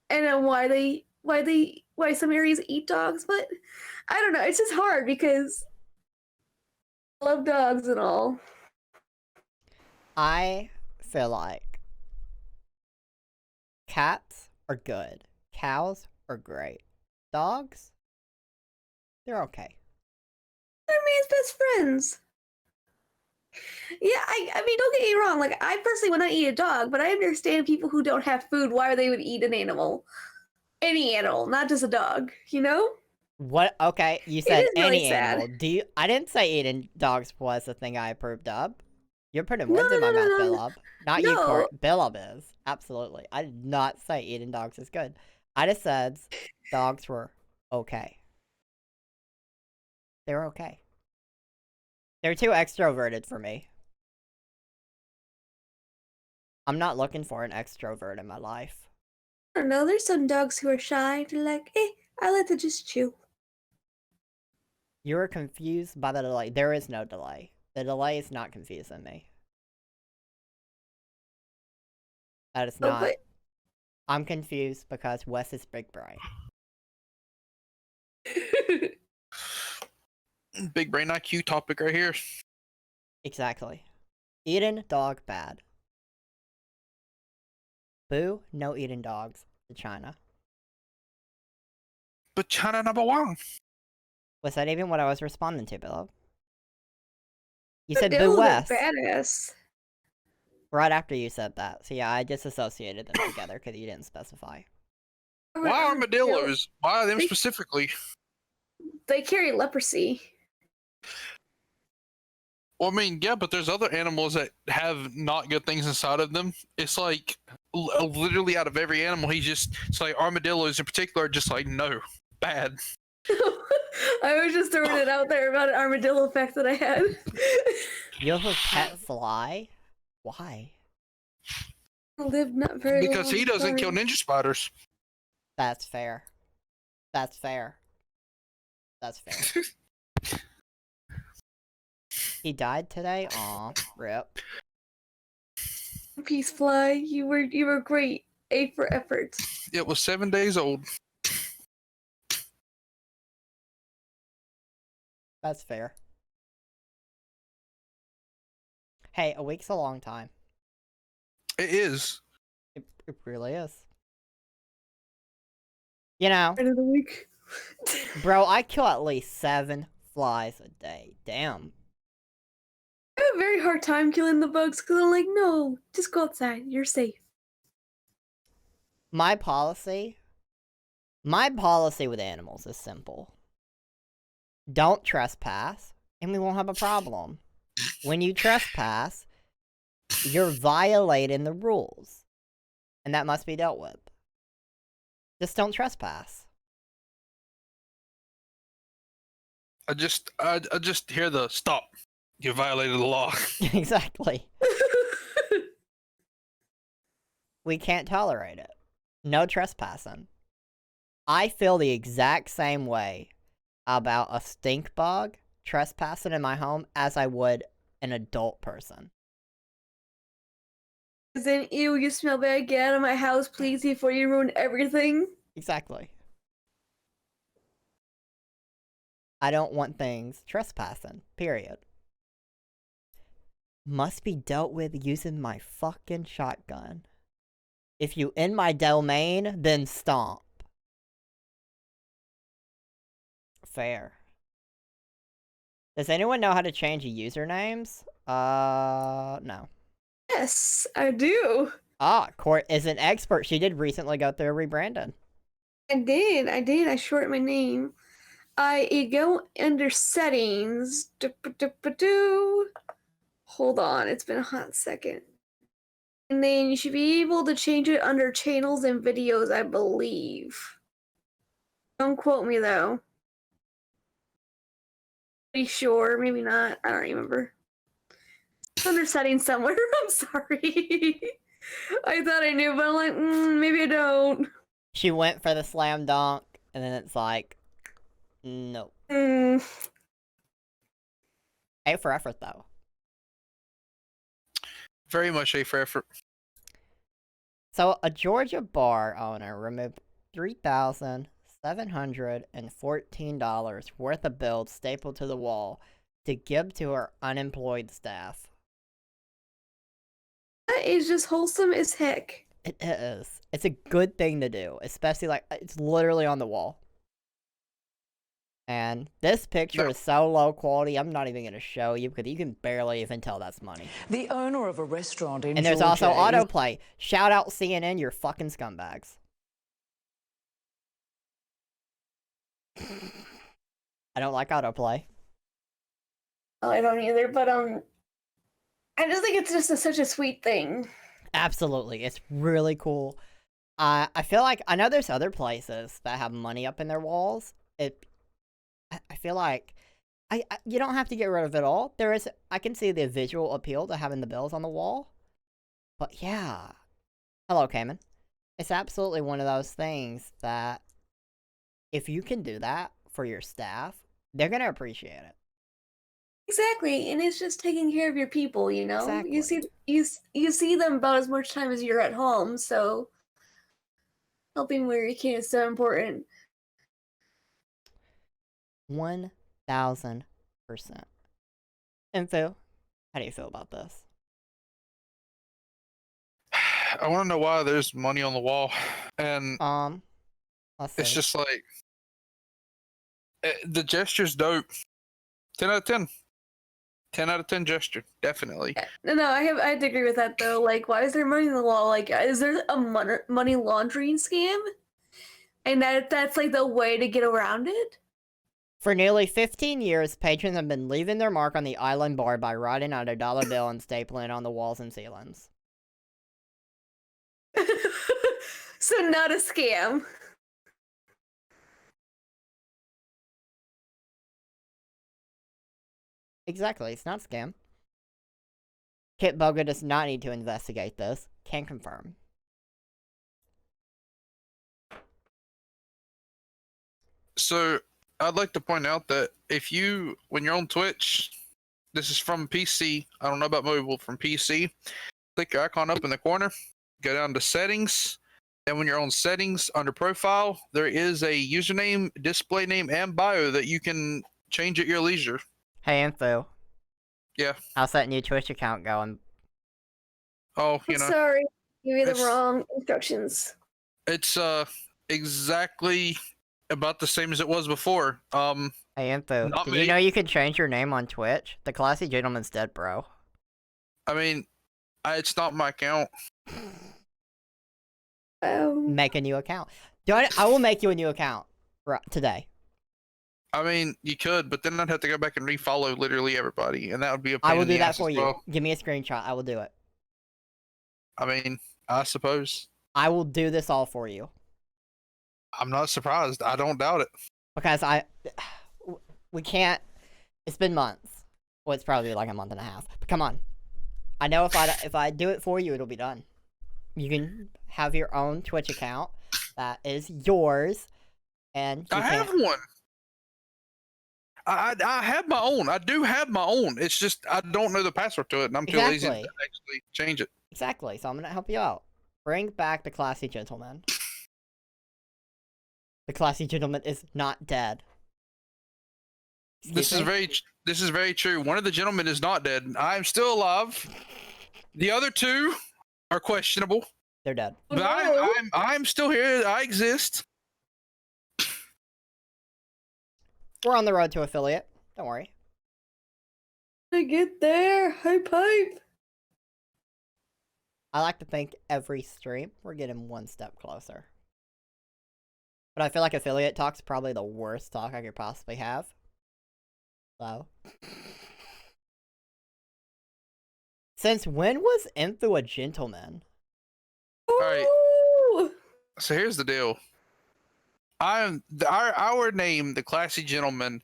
And why some areas eat dogs, but I don't know. It's just hard because I love dogs and all. I feel like cats are good. Cows are great. Dogs, they're okay. They're man's best friends. Yeah, I mean, don't get me wrong. Like, I personally would not eat a dog, but I understand people who don't have food why they would eat an animal. Any animal, not just a dog. You know? What? Okay, you said is really any sad. animal. Do you? I didn't say eating dogs was the thing I approved of. You're putting No, words in no, my no, mouth, no, no. Billub. Not you, No. Court. Billub is. Absolutely. I did not say eating dogs is good. I just said dogs were okay. They're okay. They're too extroverted for me. I'm not looking for an extrovert in my life. I don't know. There's some dogs who are shy. They're like, I like to just chew. You were confused by the delay. There is no delay. The delay is not confusing me. That is not. But I'm confused because Wes is big brain. Big brain IQ topic right here. Exactly. Eating dog bad. Boo, no eating dogs to China. But China #1. Was that even what I was responding to, Billo? You said They're boo a little Wes. bit badass. Right after you said that. So yeah, I disassociated them together because you didn't specify. Why armadillos? Why them specifically? They carry leprosy. Well, I mean, yeah, but there's other animals that have not good things inside of them. It's like literally out of every animal, it's like armadillos in particular are just like, no, bad. I was just throwing it out there about an armadillo fact that I had. You have a pet fly? Why? Lived not very long. Because he doesn't kill ninja spiders. That's fair. That's fair. That's fair. He died today? Aw, rip. Peace fly, you were great. A for effort. It was 7 days old. That's fair. Hey, a week's a long time. It is. It really is. You know, End of the week. bro, I kill at least 7 flies a day. Damn. I have a very hard time killing the bugs because I'm like, no, just go outside. You're safe. My policy with animals is simple. Don't trespass, and we won't have a problem. When you trespass, you're violating the rules, and that must be dealt with. Just don't trespass. I just hear the stop. You violated the law. Exactly. We can't tolerate it. No trespassing. I feel the exact same way about a stink bug trespassing in my home as I would an adult person. Then, ew, you smell bad. Get out of my house, please, before you ruin everything. Exactly. I don't want things trespassing, period. Must be dealt with using my fucking shotgun. If you in my domain, then stomp. Fair. Does anyone know how to change usernames? No. Yes, I do. Ah, Court is an expert. She did recently go through a rebranding. I did. I shortened my name. I go under settings. Hold on, it's been a hot second. And then you should be able to change it under channels and videos, I believe. Don't quote me though. Pretty sure, maybe not. I don't remember. It's under settings somewhere. I'm sorry. I thought I knew, but I'm like, maybe I don't. She went for the slam dunk, and then it's like, nope. Mm, A for effort, though. Very much A for effort. So, a Georgia bar owner removed $3,714 worth of bills stapled to the wall to give to her unemployed staff. that is just wholesome as heck. It is. It's a good thing to do, especially like it's literally on the wall. And this picture is so low quality, I'm not even going to show you because you can barely even tell that's money. The owner of a restaurant in And there's Georgia also autoplay. Shout out CNN, you're fucking scumbags. I don't like autoplay. Oh, I don't either, but I just think it's just such a sweet thing. Absolutely. It's really cool. I feel like, I know there's other places that have money up in their walls. I feel like you don't have to get rid of it all. I can see the visual appeal to having the bills on the wall. But yeah. Hello, Cayman. It's absolutely one of those things that if you can do that for your staff, they're going to appreciate it. Exactly, and it's just taking care of your people, you know? Exactly. You see them about as much time as you're at home, so helping where you can is so important. 1000%. Info, how do you feel about this? I want to know why there's money on the wall, and Let's see. it's just like the gesture's dope. 10 out of 10. 10 out of 10 gesture, definitely. No, I have to agree with that though. Like, why is there money on the wall? Like, is there a money laundering scam? And that's like the way to get around it? For nearly 15 years, patrons have been leaving their mark on the island bar by writing out a dollar bill and stapling it on the walls and ceilings. So not a scam. Exactly, it's not a scam. Kit Boga does not need to investigate this. Can confirm. So I'd like to point out that when you're on Twitch, this is from PC. I don't know about mobile. From PC, click your icon up in the corner, go down to settings. And when you're on settings under profile, there is a username, display name, and bio that you can change at your leisure. Hey, Info. Yeah. How's that new Twitch account going? Oh, I'm sorry, give you the wrong instructions. It's exactly about the same as it was before. Hey, Info. Not Did me. you know you can change your name on Twitch? The Classy Gentleman's dead, bro. I mean, it's not my account. Make a new account. I will make you a new account today. I mean, you could, but then I'd have to go back and refollow literally everybody, and that would be a pain I will in the do that ass for as you. well. Give me a screenshot. I will do it. I mean, I suppose. I will do this all for you. I'm not surprised. I don't doubt it. Because we can't. It's been months. Well, it's probably like a month and a half. But come on. I know if I do it for you, it'll be done. You can have your own Twitch account that is yours, and I have one. I have my own. I do have my own. It's just I don't know the password to it, and I'm too lazy to actually change it. Exactly. So I'm gonna help you out. Bring back the Classy Gentleman. The Classy Gentleman is not dead. This is very true. One of the gentlemen is not dead. I'm still alive. The other two are questionable. They're dead. But I'm still here. I exist. We're on the road to affiliate. Don't worry. I get there. Hype, hype. I like to think every stream we're getting one step closer. But I feel like affiliate talk's probably the worst talk I could possibly have. So. Since when was Info a gentleman? Alright. So here's the deal. Our name, the Classy Gentleman,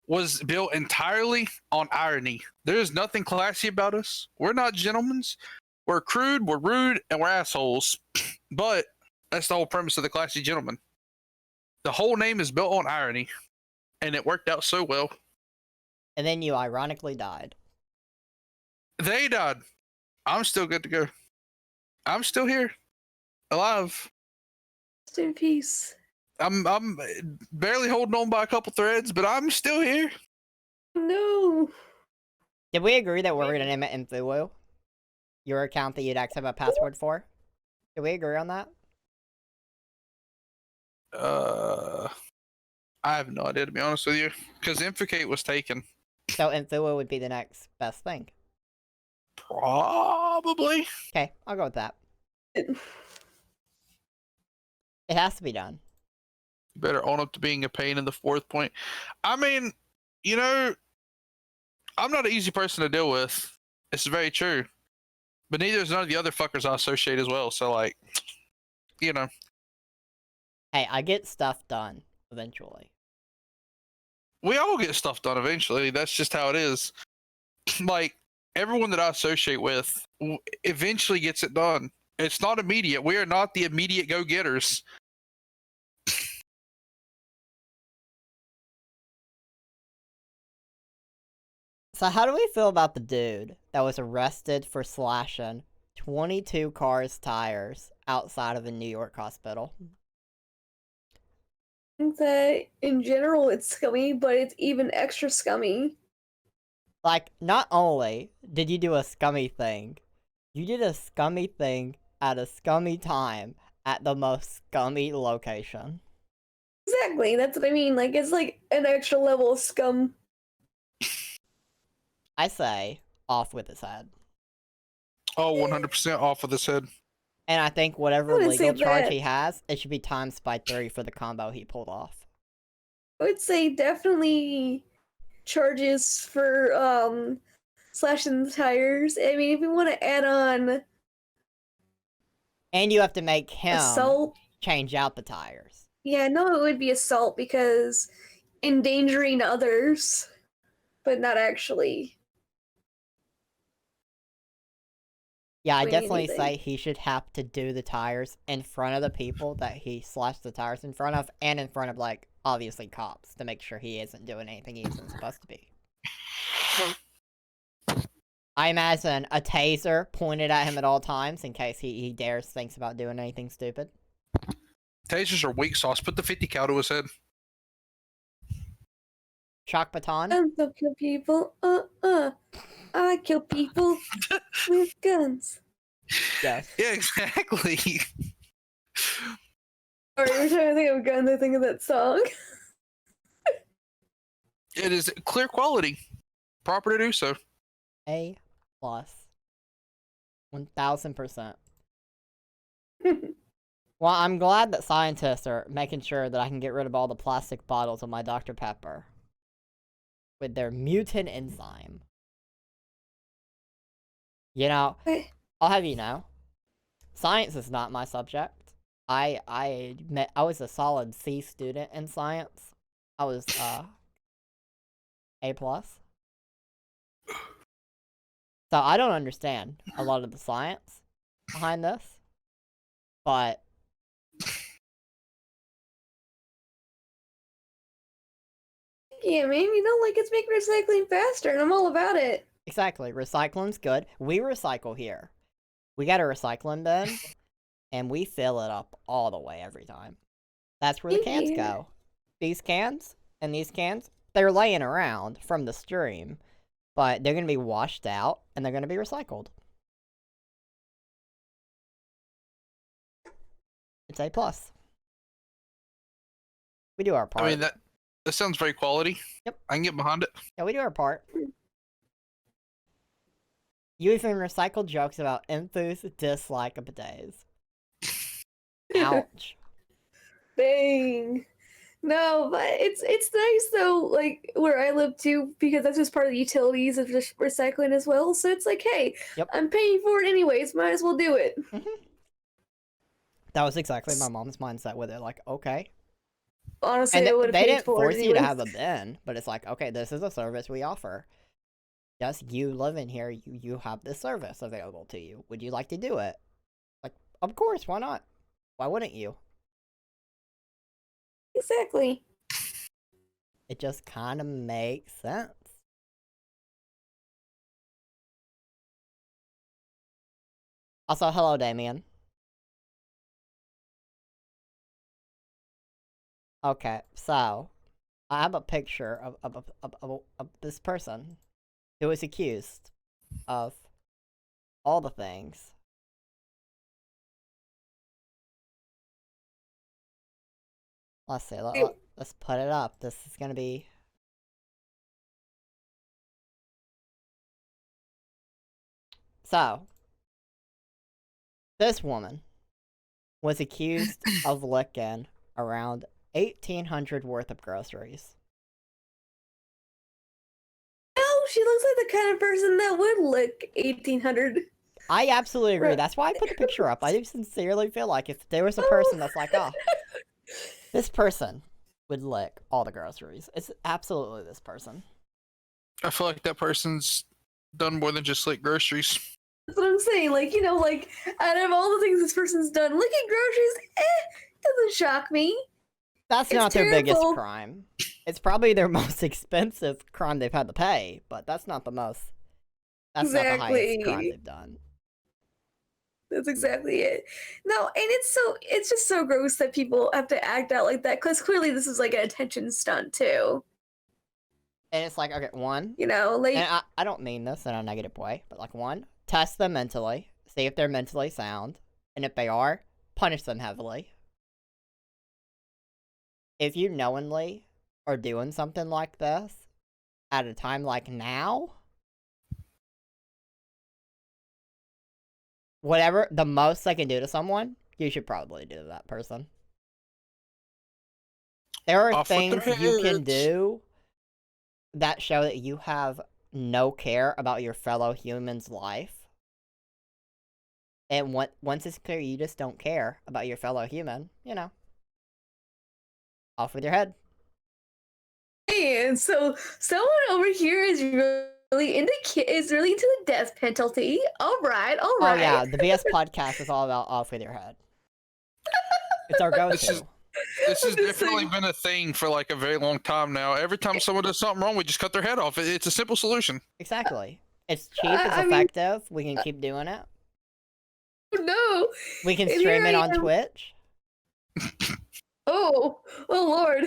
was built entirely on irony. There's nothing classy about us. We're not gentlemen. We're crude, we're rude, and we're assholes. But that's the whole premise of the Classy Gentleman. The whole name is built on irony. and it worked out so well. And then you ironically died. They died. I'm still good to go. I'm still here, alive. Rest in peace. I'm barely holding on by a couple threads, but I'm still here. No. Did we agree that we're gonna name it Influo? Your account that you'd accept a password for? Did we agree on that? I have no idea, to be honest with you, because Infocate was taken. So Influo would be the next best thing. Probably. Okay, I'll go with that. It has to be done. You better own up to being a pain in the fourth point. I mean, you know, I'm not an easy person to deal with. It's very true. But neither is none of the other fuckers I associate as well. So, like, you know. Hey, I get stuff done eventually. We all get stuff done eventually. That's just how it is. Like, everyone that I associate with eventually gets it done. It's not immediate. We are not the immediate go-getters. So how do we feel about the dude that was arrested for slashing 22 cars' tires outside of a New York hospital? I think that in general it's scummy, but it's even extra scummy. Like, not only did you do a scummy thing, you did a scummy thing at a scummy time at the most scummy location. Exactly, that's what I mean. Like, it's like an extra level of scum. I say, off with his head. Oh, 100% off with his head. And I think whatever wouldn't legal say charge that. he has, it should be times by 3 for the combo he pulled off. I would say definitely charges for slashing the tires. I mean, if we want to add on And you have to make him assault, change out the tires. yeah, no, it would be assault because endangering others, but not actually. Yeah, I doing definitely anything. say he should have to do the tires in front of the people that he slashed the tires in front of, and in front of, like, obviously cops, to make sure he isn't doing anything he isn't supposed to be. I imagine a taser pointed at him at all times in case he dares thinks about doing anything stupid. Tasers are weak sauce. Put the 50 cal to his head. Shock baton? I don't kill people. I kill people with guns. Yes. Yeah, exactly. Sorry, every time I think of guns, I think of that song. It is clear quality. Proper to do so. A+. 1000%. Well, I'm glad that scientists are making sure that I can get rid of all the plastic bottles of my Dr. Pepper with their mutant enzyme. You know, I'll have you know, science is not my subject. I was a solid C student in science. I was A+. So I don't understand a lot of the science behind this, but Yeah, man, you know, like, it's making recycling faster, and I'm all about it. exactly, recycling's good. We recycle here. We got a recycling bin, and we fill it up all the way every time. That's where the cans Yeah. go. These cans and these cans, they're laying around from the stream, but they're going to be washed out, and they're going to be recycled. It's A+. We do our part. I mean, that sounds very quality. Yep. I can get behind it. Yeah, we do our part. You even recycle jokes about Enthus dislike of bidets. Ouch. Dang. No, but it's nice though, like where I live too, because that's just part of the utilities of just recycling as well. So it's like, hey, Yep. I'm paying for it anyways, might as well do it. That was exactly my mom's mindset with it. Like, okay. Honestly, And I would have they paid didn't for force it you to anyways. have a bin, but it's like, okay, this is a service we offer. Just you live in here, you have this service available to you. Would you like to do it? Like, of course, why not? Why wouldn't you? Exactly. It just kind of makes sense. Also, hello, Damien. Okay, so I have a picture of this person who was accused of all the things. Let's see. Let's put it up. This is gonna be. So, this woman was accused of licking around 1,800 worth of groceries. Oh, she looks like the kind of person that would lick 1,800. I absolutely agree. That's why I put the picture up. I do sincerely feel like if there was a person that's like, oh, this person would lick all the groceries. It's absolutely this person. I feel like that person's done more than just lick groceries. That's what I'm saying. Like, you know, like, out of all the things this person's done, licking groceries, doesn't shock me. That's It's not their biggest terrible. crime. It's probably their most expensive crime they've had to pay, but that's not the most. That's not the highest crime Exactly. they've done. That's exactly it. No, and it's just so gross that people have to act out like that, because clearly this is like an attention stunt too. And it's like, okay, one, You know, like, and I don't mean this in a negative way, but like one, test them mentally, see if they're mentally sound, and if they are, punish them heavily. If you knowingly are doing something like this at a time like now, whatever the most they can do to someone, you should probably do to that person. There are Off with things their you can heads. do that show that you have no care about your fellow human's life. And once it's clear you just don't care about your fellow human, you know, off with your head. and so someone over here is really into the death penalty. All right. Oh yeah, the BS podcast is all about off with your head. It's our go-to. This has I'm just definitely saying. been a thing for like a very long time now. Every time someone does something wrong, we just cut their head off. It's a simple solution. Exactly. It's cheap, it's I mean, effective, we can keep doing it. no. We can And stream here it I on am. Twitch. Oh Lord.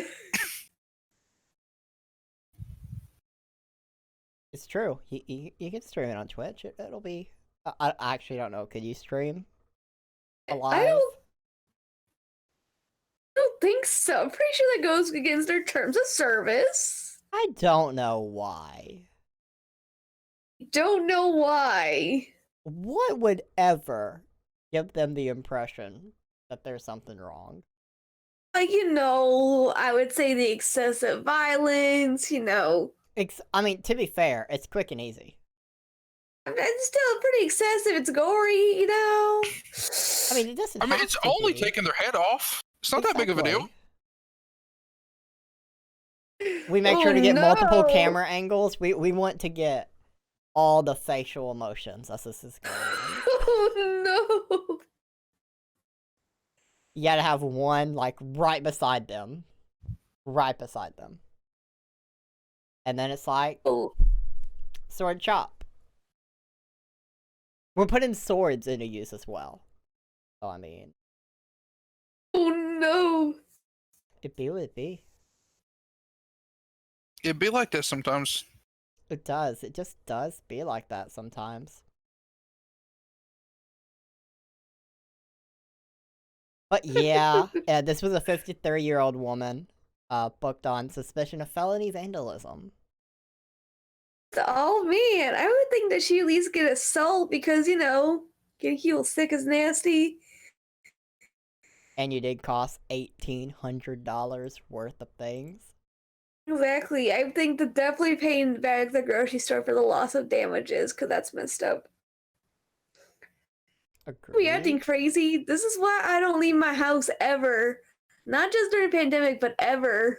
It's true. You can stream it on Twitch. It'll be... I actually don't know. Could you stream alive? I don't think so. I'm pretty sure that goes against their terms of service. I don't know why. Don't know why. What would ever give them the impression that there's something wrong? Like, you know, I would say the excessive violence, you know. I mean, to be fair, it's quick and easy. It's still pretty excessive. It's gory, you know. I mean, it doesn't I mean, have it's to only be. taking their head off. It's not that big of a deal. Exactly. We make sure to get multiple no. camera angles. We want to get all the facial emotions as this is going on. Oh no. You gotta have one, like, right beside them. Right beside them. And then it's like, Oh. sword chop. We're putting swords into use as well. So, I mean, Oh no. it be what it be. It'd be like this sometimes. It does. It just does be like that sometimes. But yeah, this was a 53-year-old woman booked on suspicion of felony vandalism. Oh man, I would think that she at least get assault because, you know, getting heel sick is nasty. And you did cost $1,800 worth of things. Exactly. I think that definitely paying back the grocery store for the loss of damages, because that's messed up. We acting Agreed. crazy. This is why I don't leave my house ever. Not just during the pandemic, but ever.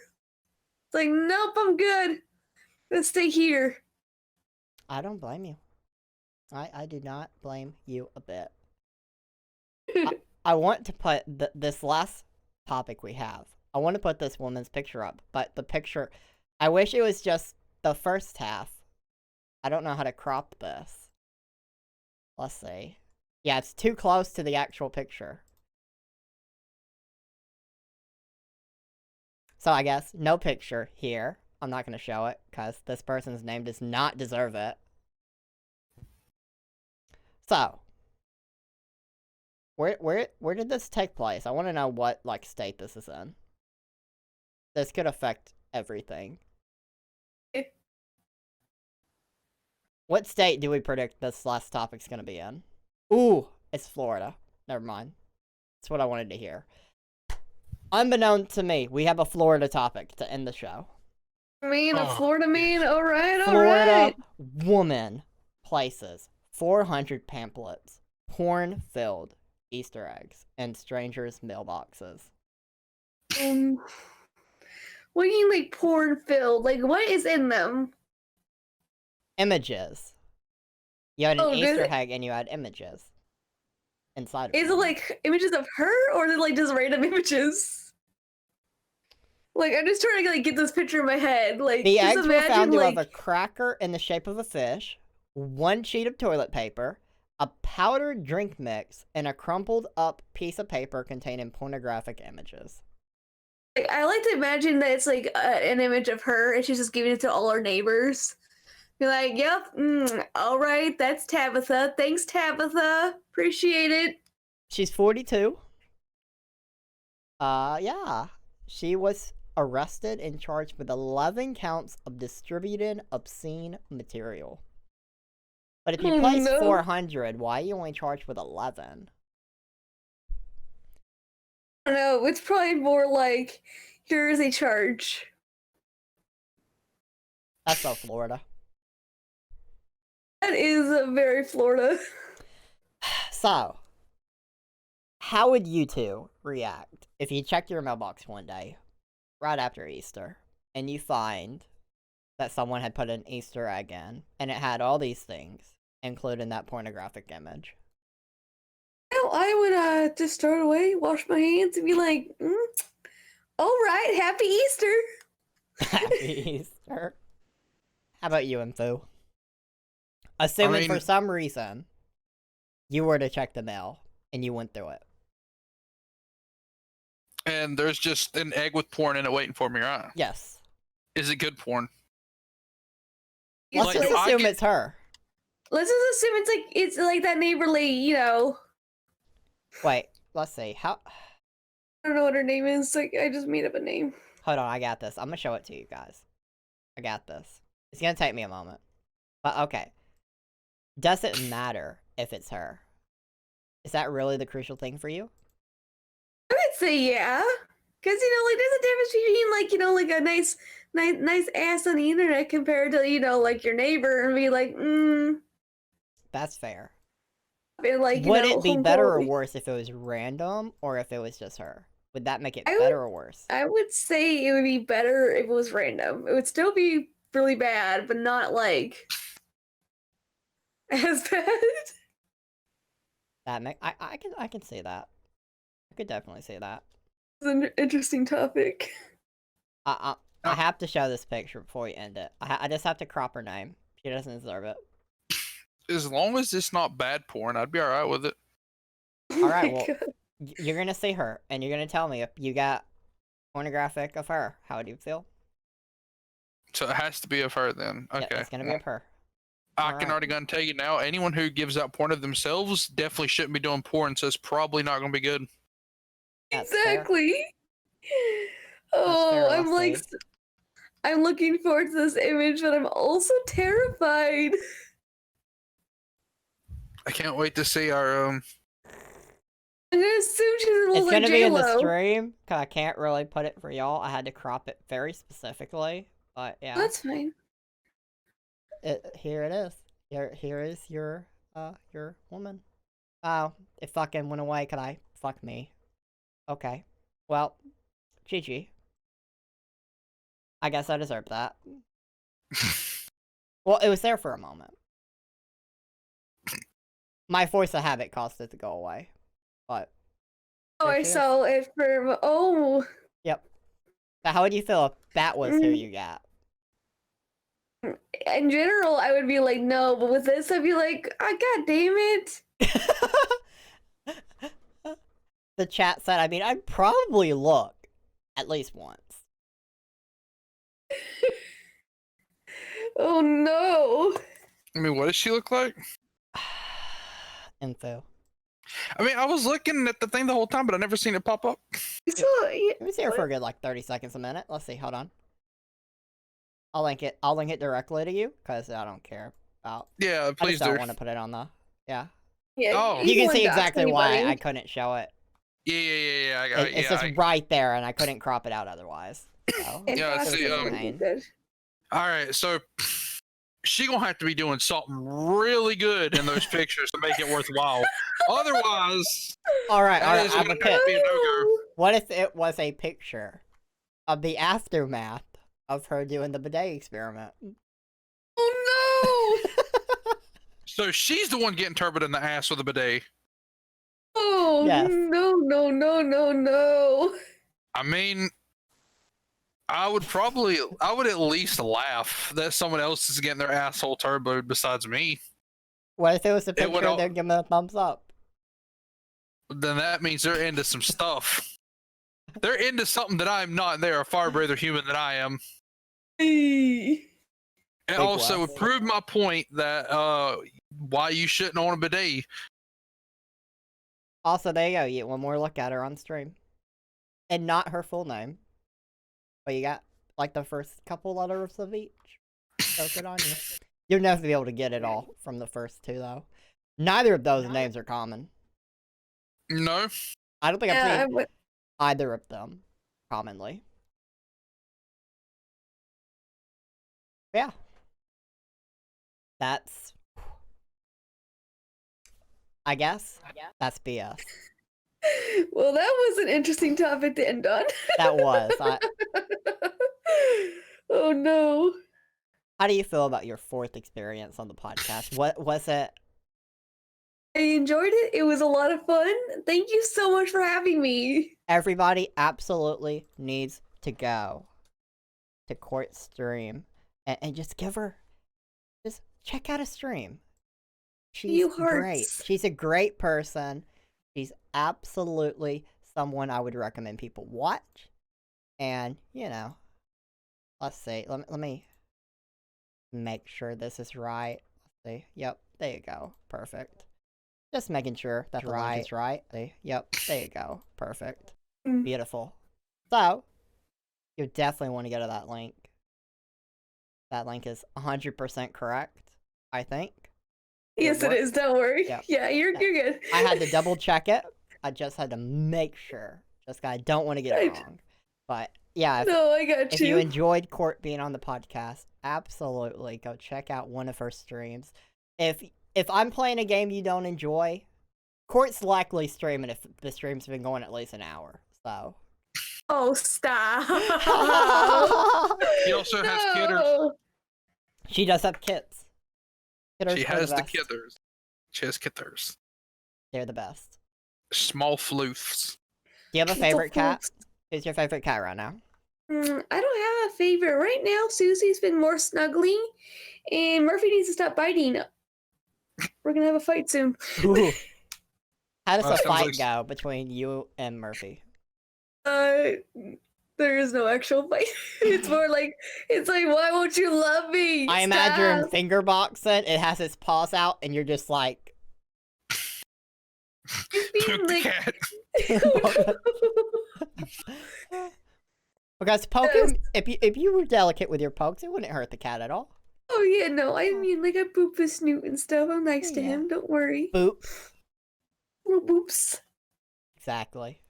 It's like, nope, I'm good. Let's stay here. I don't blame you. I do not blame you a bit. I want to put this last topic we have. I want to put this woman's picture up, but the picture, I wish it was just the first half. I don't know how to crop this. Let's see. Yeah, it's too close to the actual picture. So I guess no picture here. I'm not going to show it because this person's name does not deserve it. So, where did this take place? I want to know what like state this is in. This could affect everything. What state do we predict this last topic's going to be in? Ooh, it's Florida. Never mind. That's what I wanted to hear. Unbeknown to me, we have a Florida topic to end the show. Man, a Florida man. All right, all Florida right. woman places 400 pamphlets, porn-filled Easter eggs, in strangers' mailboxes. What do you mean, like, porn filled? Like, what is in them? Images. You had an Oh, Easter good. egg and you had images inside of Is it them. like images of her, or is it like just random images? Like, I'm just trying to like get this picture in my head. Like, The just eggs were imagine found to like have a cracker in the shape of a fish, one sheet of toilet paper, a powdered drink mix, and a crumpled up piece of paper containing pornographic images. I like to imagine that it's like an image of her, and she's just giving it to all her neighbors. Be like, yep, all right, that's Tabitha. Thanks, Tabitha. Appreciate it. She's 42. Yeah. She was arrested and charged with 11 counts of distributing obscene material. But if you Oh, place no. 400, why are you only charged with 11? I don't know. It's probably more like, here is a charge. That's so Florida. That is very Florida. So, how would you two react if you checked your mailbox one day, right after Easter, and you find that someone had put an Easter egg in, and it had all these things, including that pornographic image? Well, I would just throw it away, wash my hands, and be like, all right, happy Easter. Happy Easter. How about you, Info? Assuming for some reason you were to check the mail and you went through it. And there's just an egg with porn in it waiting for me, right? Yes. Is it good porn? Let's Like, just do I assume get- it's her. Let's just assume it's like that neighborly, you know. Wait, let's see. How? I don't know what her name is. Like, I just made up a name. Hold on, I got this. I'm gonna show it to you guys. I got this. It's gonna take me a moment. But okay. Does it matter if it's her? Is that really the crucial thing for you? I would say yeah, because like there's a difference between like a nice ass on the internet compared to like your neighbor and be like That's fair. and like Would it be better or homeboy. worse if it was random or if it was just her? Would that make it I better or worse? I would say it would be better if it was random. It would still be really bad, but not like as bad. That make I can see that. I could definitely see that. It's an interesting topic. I have to show this picture before we end it. I just have to crop her name. She doesn't deserve it. As long as it's not bad porn, I'd be alright with it. All right, Oh my well, God. you're gonna see her, and you're gonna tell me if you got pornographic of her. How do you feel? So it has to be of her then. Yeah, Okay. it's gonna be of her. I Alright. can already gonna tell you now, anyone who gives out porn of themselves definitely shouldn't be doing porn, so it's probably not gonna be good. That's fair. Exactly. That's fair, I'm like, Leslie. I'm looking forward to this image, but I'm also terrified. I can't wait to see our I'm gonna assume she's a little It's like gonna be in the J-Lo. stream, cause I can't really put it for y'all. I had to crop it very specifically, but yeah, That's fine. here it is. Here is your woman. Oh, it fucking went away. Could I? Fuck me. Okay. Well, GG. I guess I deserve that. Well, it was there for a moment. My force of habit caused it to go away. But Oh, there I she is. saw it for. Oh, Yep. So how would you feel if that was who you got? In general, I would be like, no, but with this, I'd be like, oh, god damn it. The chat said, I mean, I'd probably look at least once. Oh no. I mean, what does she look like? Info. I mean, I was looking at the thing the whole time, but I never seen it pop up. So, Let me see her for a good like 30 seconds a minute. Let's see. Hold on. I'll link it directly to you because I don't care about. Yeah, I please just don't do. want to put it on the. Yeah. yeah, Oh. You can don't see dox exactly why anybody. I couldn't show it. Yeah. I got It's just right there, and I couldn't crop it out otherwise. So, And Yeah, I dox see, would be good. All right, so she gonna have to be doing something really good in those pictures to make it worthwhile. Otherwise, all right. that is I'm gonna a have to pit. be a no-go. What if it was a picture of the aftermath of her doing the bidet experiment? Oh no! So she's the one getting turbid in the ass with a bidet. Oh Yes. no! I mean, I would at least laugh that someone else is getting their asshole turboed besides me. What if it was a It would picture all- they're giving a thumbs up? Then that means they're into some stuff. They're into something that I'm not. They're a far greater human than I am. Hey. And Big also Wes. it proved my point that why you shouldn't own a bidet. Also, there you go. You get one more look at her on stream. And not her full name. But you got, like, the first couple letters of each. So good on you. You'll never be able to get it all from the first two, though. Neither of those names are common. No. I don't think I've Yeah, seen either of them commonly. Yeah. That's... I guess. That's BS. well, that was an interesting topic to end on. That was. Oh no. How do you feel about your fourth experience on the podcast? What was it? I enjoyed it. It was a lot of fun. Thank you so much for having me. Everybody absolutely needs to go to Court's stream and just give her, just check out a stream. She's You great. hearts. She's a great person. She's absolutely someone I would recommend people watch. And, you know, let's see. Let me make sure this is right. Let's see. Yep, there you go. Perfect. Just making sure that the link is right. Yep, there you go. Perfect. Mm. Beautiful. So, you definitely want to go to that link. That link is 100% correct, I think. Yes, it is. Don't worry. Yep. Yeah, you're good. I had to double check it. I just had to make sure. I don't want to get it Right. wrong. But yeah, No, I got if you. you enjoyed Court being on the podcast, absolutely go check out one of her streams. If I'm playing a game you don't enjoy, Court's likely streaming if the stream's been going at least an hour. So. Oh, stop. He also has kidders. No. She does have kits. Kitters She are has the best. kithers. She has kithers. They're the best. Small floofs. Do you have a Little favorite cat? folks. Who's your favorite cat right now? I don't have a favorite right now. Susie's been more snuggly, and Murphy needs to stop biting. We're gonna have a fight soon. Ooh. How does Well, the sounds fight like- go between you and Murphy? There is no actual fight. It's more like, why won't you love me? I imagine Stop. finger boxing. It has its paws out, and you're just like. He's being Poop the like, cat. Because poking, if you were delicate with your pokes, it wouldn't hurt the cat at all. oh yeah, no, I mean, like, I boop his snoot and stuff. I'm nice to Yeah. him. Don't worry. Boop. Little boops. Exactly.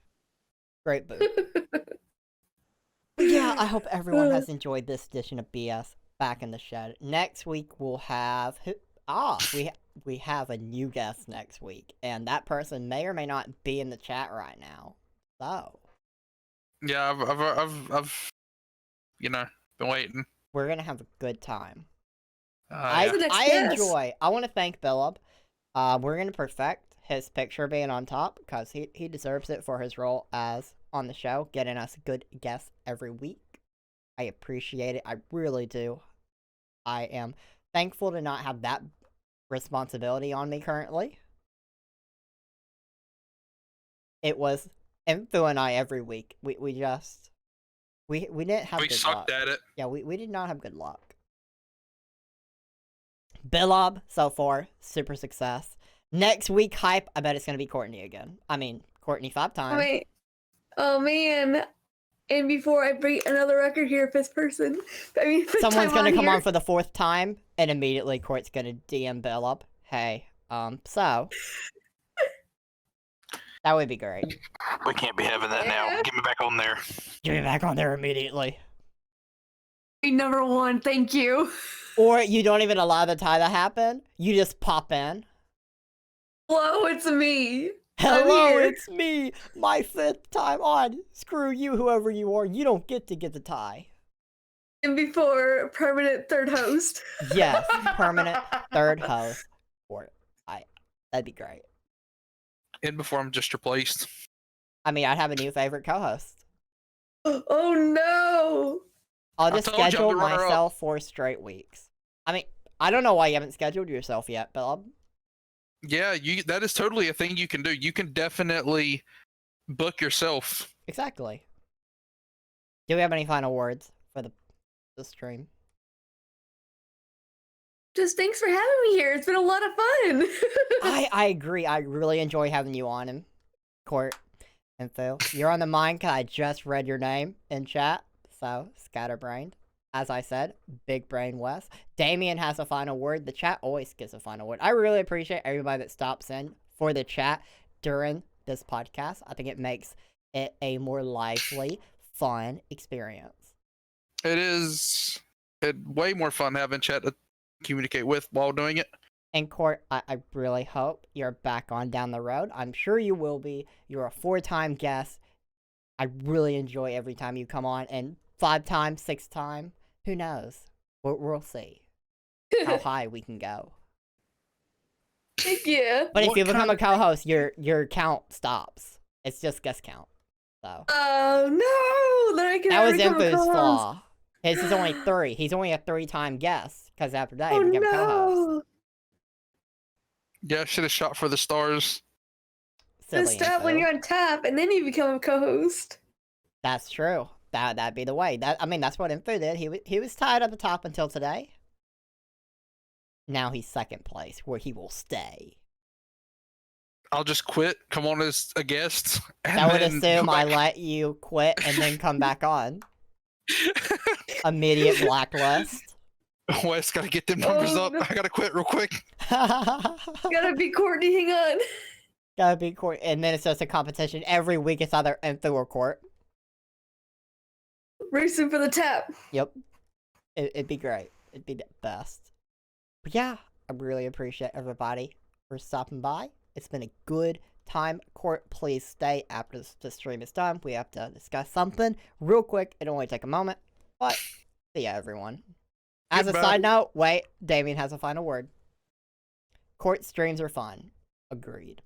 Great boop. Yeah, I hope everyone has enjoyed this edition of BS Back in the Shed. Next week we'll have we have a new guest next week, and that person may or may not be in the chat right now. So Yeah, I've been waiting. we're gonna have a good time. Yeah. the next I guest? enjoy. I want to thank Philip. We're gonna perfect his picture being on top because he deserves it for his role as on the show, getting us good guests every week. I appreciate it. I really do. I am thankful to not have that responsibility on me currently. It was Info and I every week. We didn't have We good sucked luck. at it. Yeah, we did not have good luck. Bilob, so far, super success. Next week, hype, I bet it's going to be Courtney again. I mean, Courtney 5 times. Wait. Oh, man. And before I break another record here, fifth person. I mean, fifth Someone's time going to come here. on for the 4th time, and immediately Court's going to DM Bilob. Hey, so. That would be great. We can't be having that now. Yeah. Get me back on there. Get me back on there immediately. Number 1, thank you. Or you don't even allow the tie to happen. You just pop in. Hello, it's me. Hello, here. it's me. My 5th time on. Screw you, whoever you are. You don't get to get the tie. And before, permanent third host. Yes, permanent 3rd host. Or that'd be great. And before I'm just replaced. I mean, I'd have a new favorite co-host. Oh no! I'll just told you I'm schedule the runner-up. myself for straight weeks. I mean, I don't know why you haven't scheduled yourself yet, but Yeah, that is totally a thing you can do. You can definitely book yourself. exactly. Do we have any final words for the stream? Just thanks for having me here. It's been a lot of fun. I agree. I really enjoy having you on him, Court and Phil. You're on the mind because I just read your name in chat. So, scatterbrained. As I said, big brain Wes. Damien has a final word. The chat always gets a final word. I really appreciate everybody that stops in for the chat during this podcast. I think it makes it a more lively, fun experience. It is way more fun having chat to communicate with while doing it. And Court, I really hope you're back on down the road. I'm sure you will be. You're a 4-time guest. I really enjoy every time you come on. And 5 times, 6 times, who knows? We'll see how high we can go. Yeah. But if What you become kind a of- co-host, your count stops. It's just guest count. So Oh no! Then I can that was never become a Info's co-host. flaw. His is only 3. He's only a 3-time guest because after that he Oh became a co-host. no! Yeah, I should have shot for the stars. Silly Just stop when Info. you're on top, and then you become a co-host. That's true. That'd be the way. That's what Info did. He was tied at the top until today. Now he's 2nd place, where he will stay. I'll just quit, come on as a guest. And That would then assume come I back. let you quit and then come back on. Immediate blacklist. Wes, gotta get them numbers Oh, up. no. I gotta quit real quick. Gotta be Courtney, hang on. Gotta be Court. And then it's just a competition. Every week it's either Info or Court. Racing for the tap. Yep. It'd be great. It'd be the best. But yeah, I really appreciate everybody for stopping by. It's been a good time. Court, please stay after the stream is done. We have to discuss something real quick. It'll only take a moment. But, see ya, everyone. As a Goodbye. side note, wait, Damien has a final word. Court streams are fun. Agreed.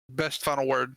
Best final word.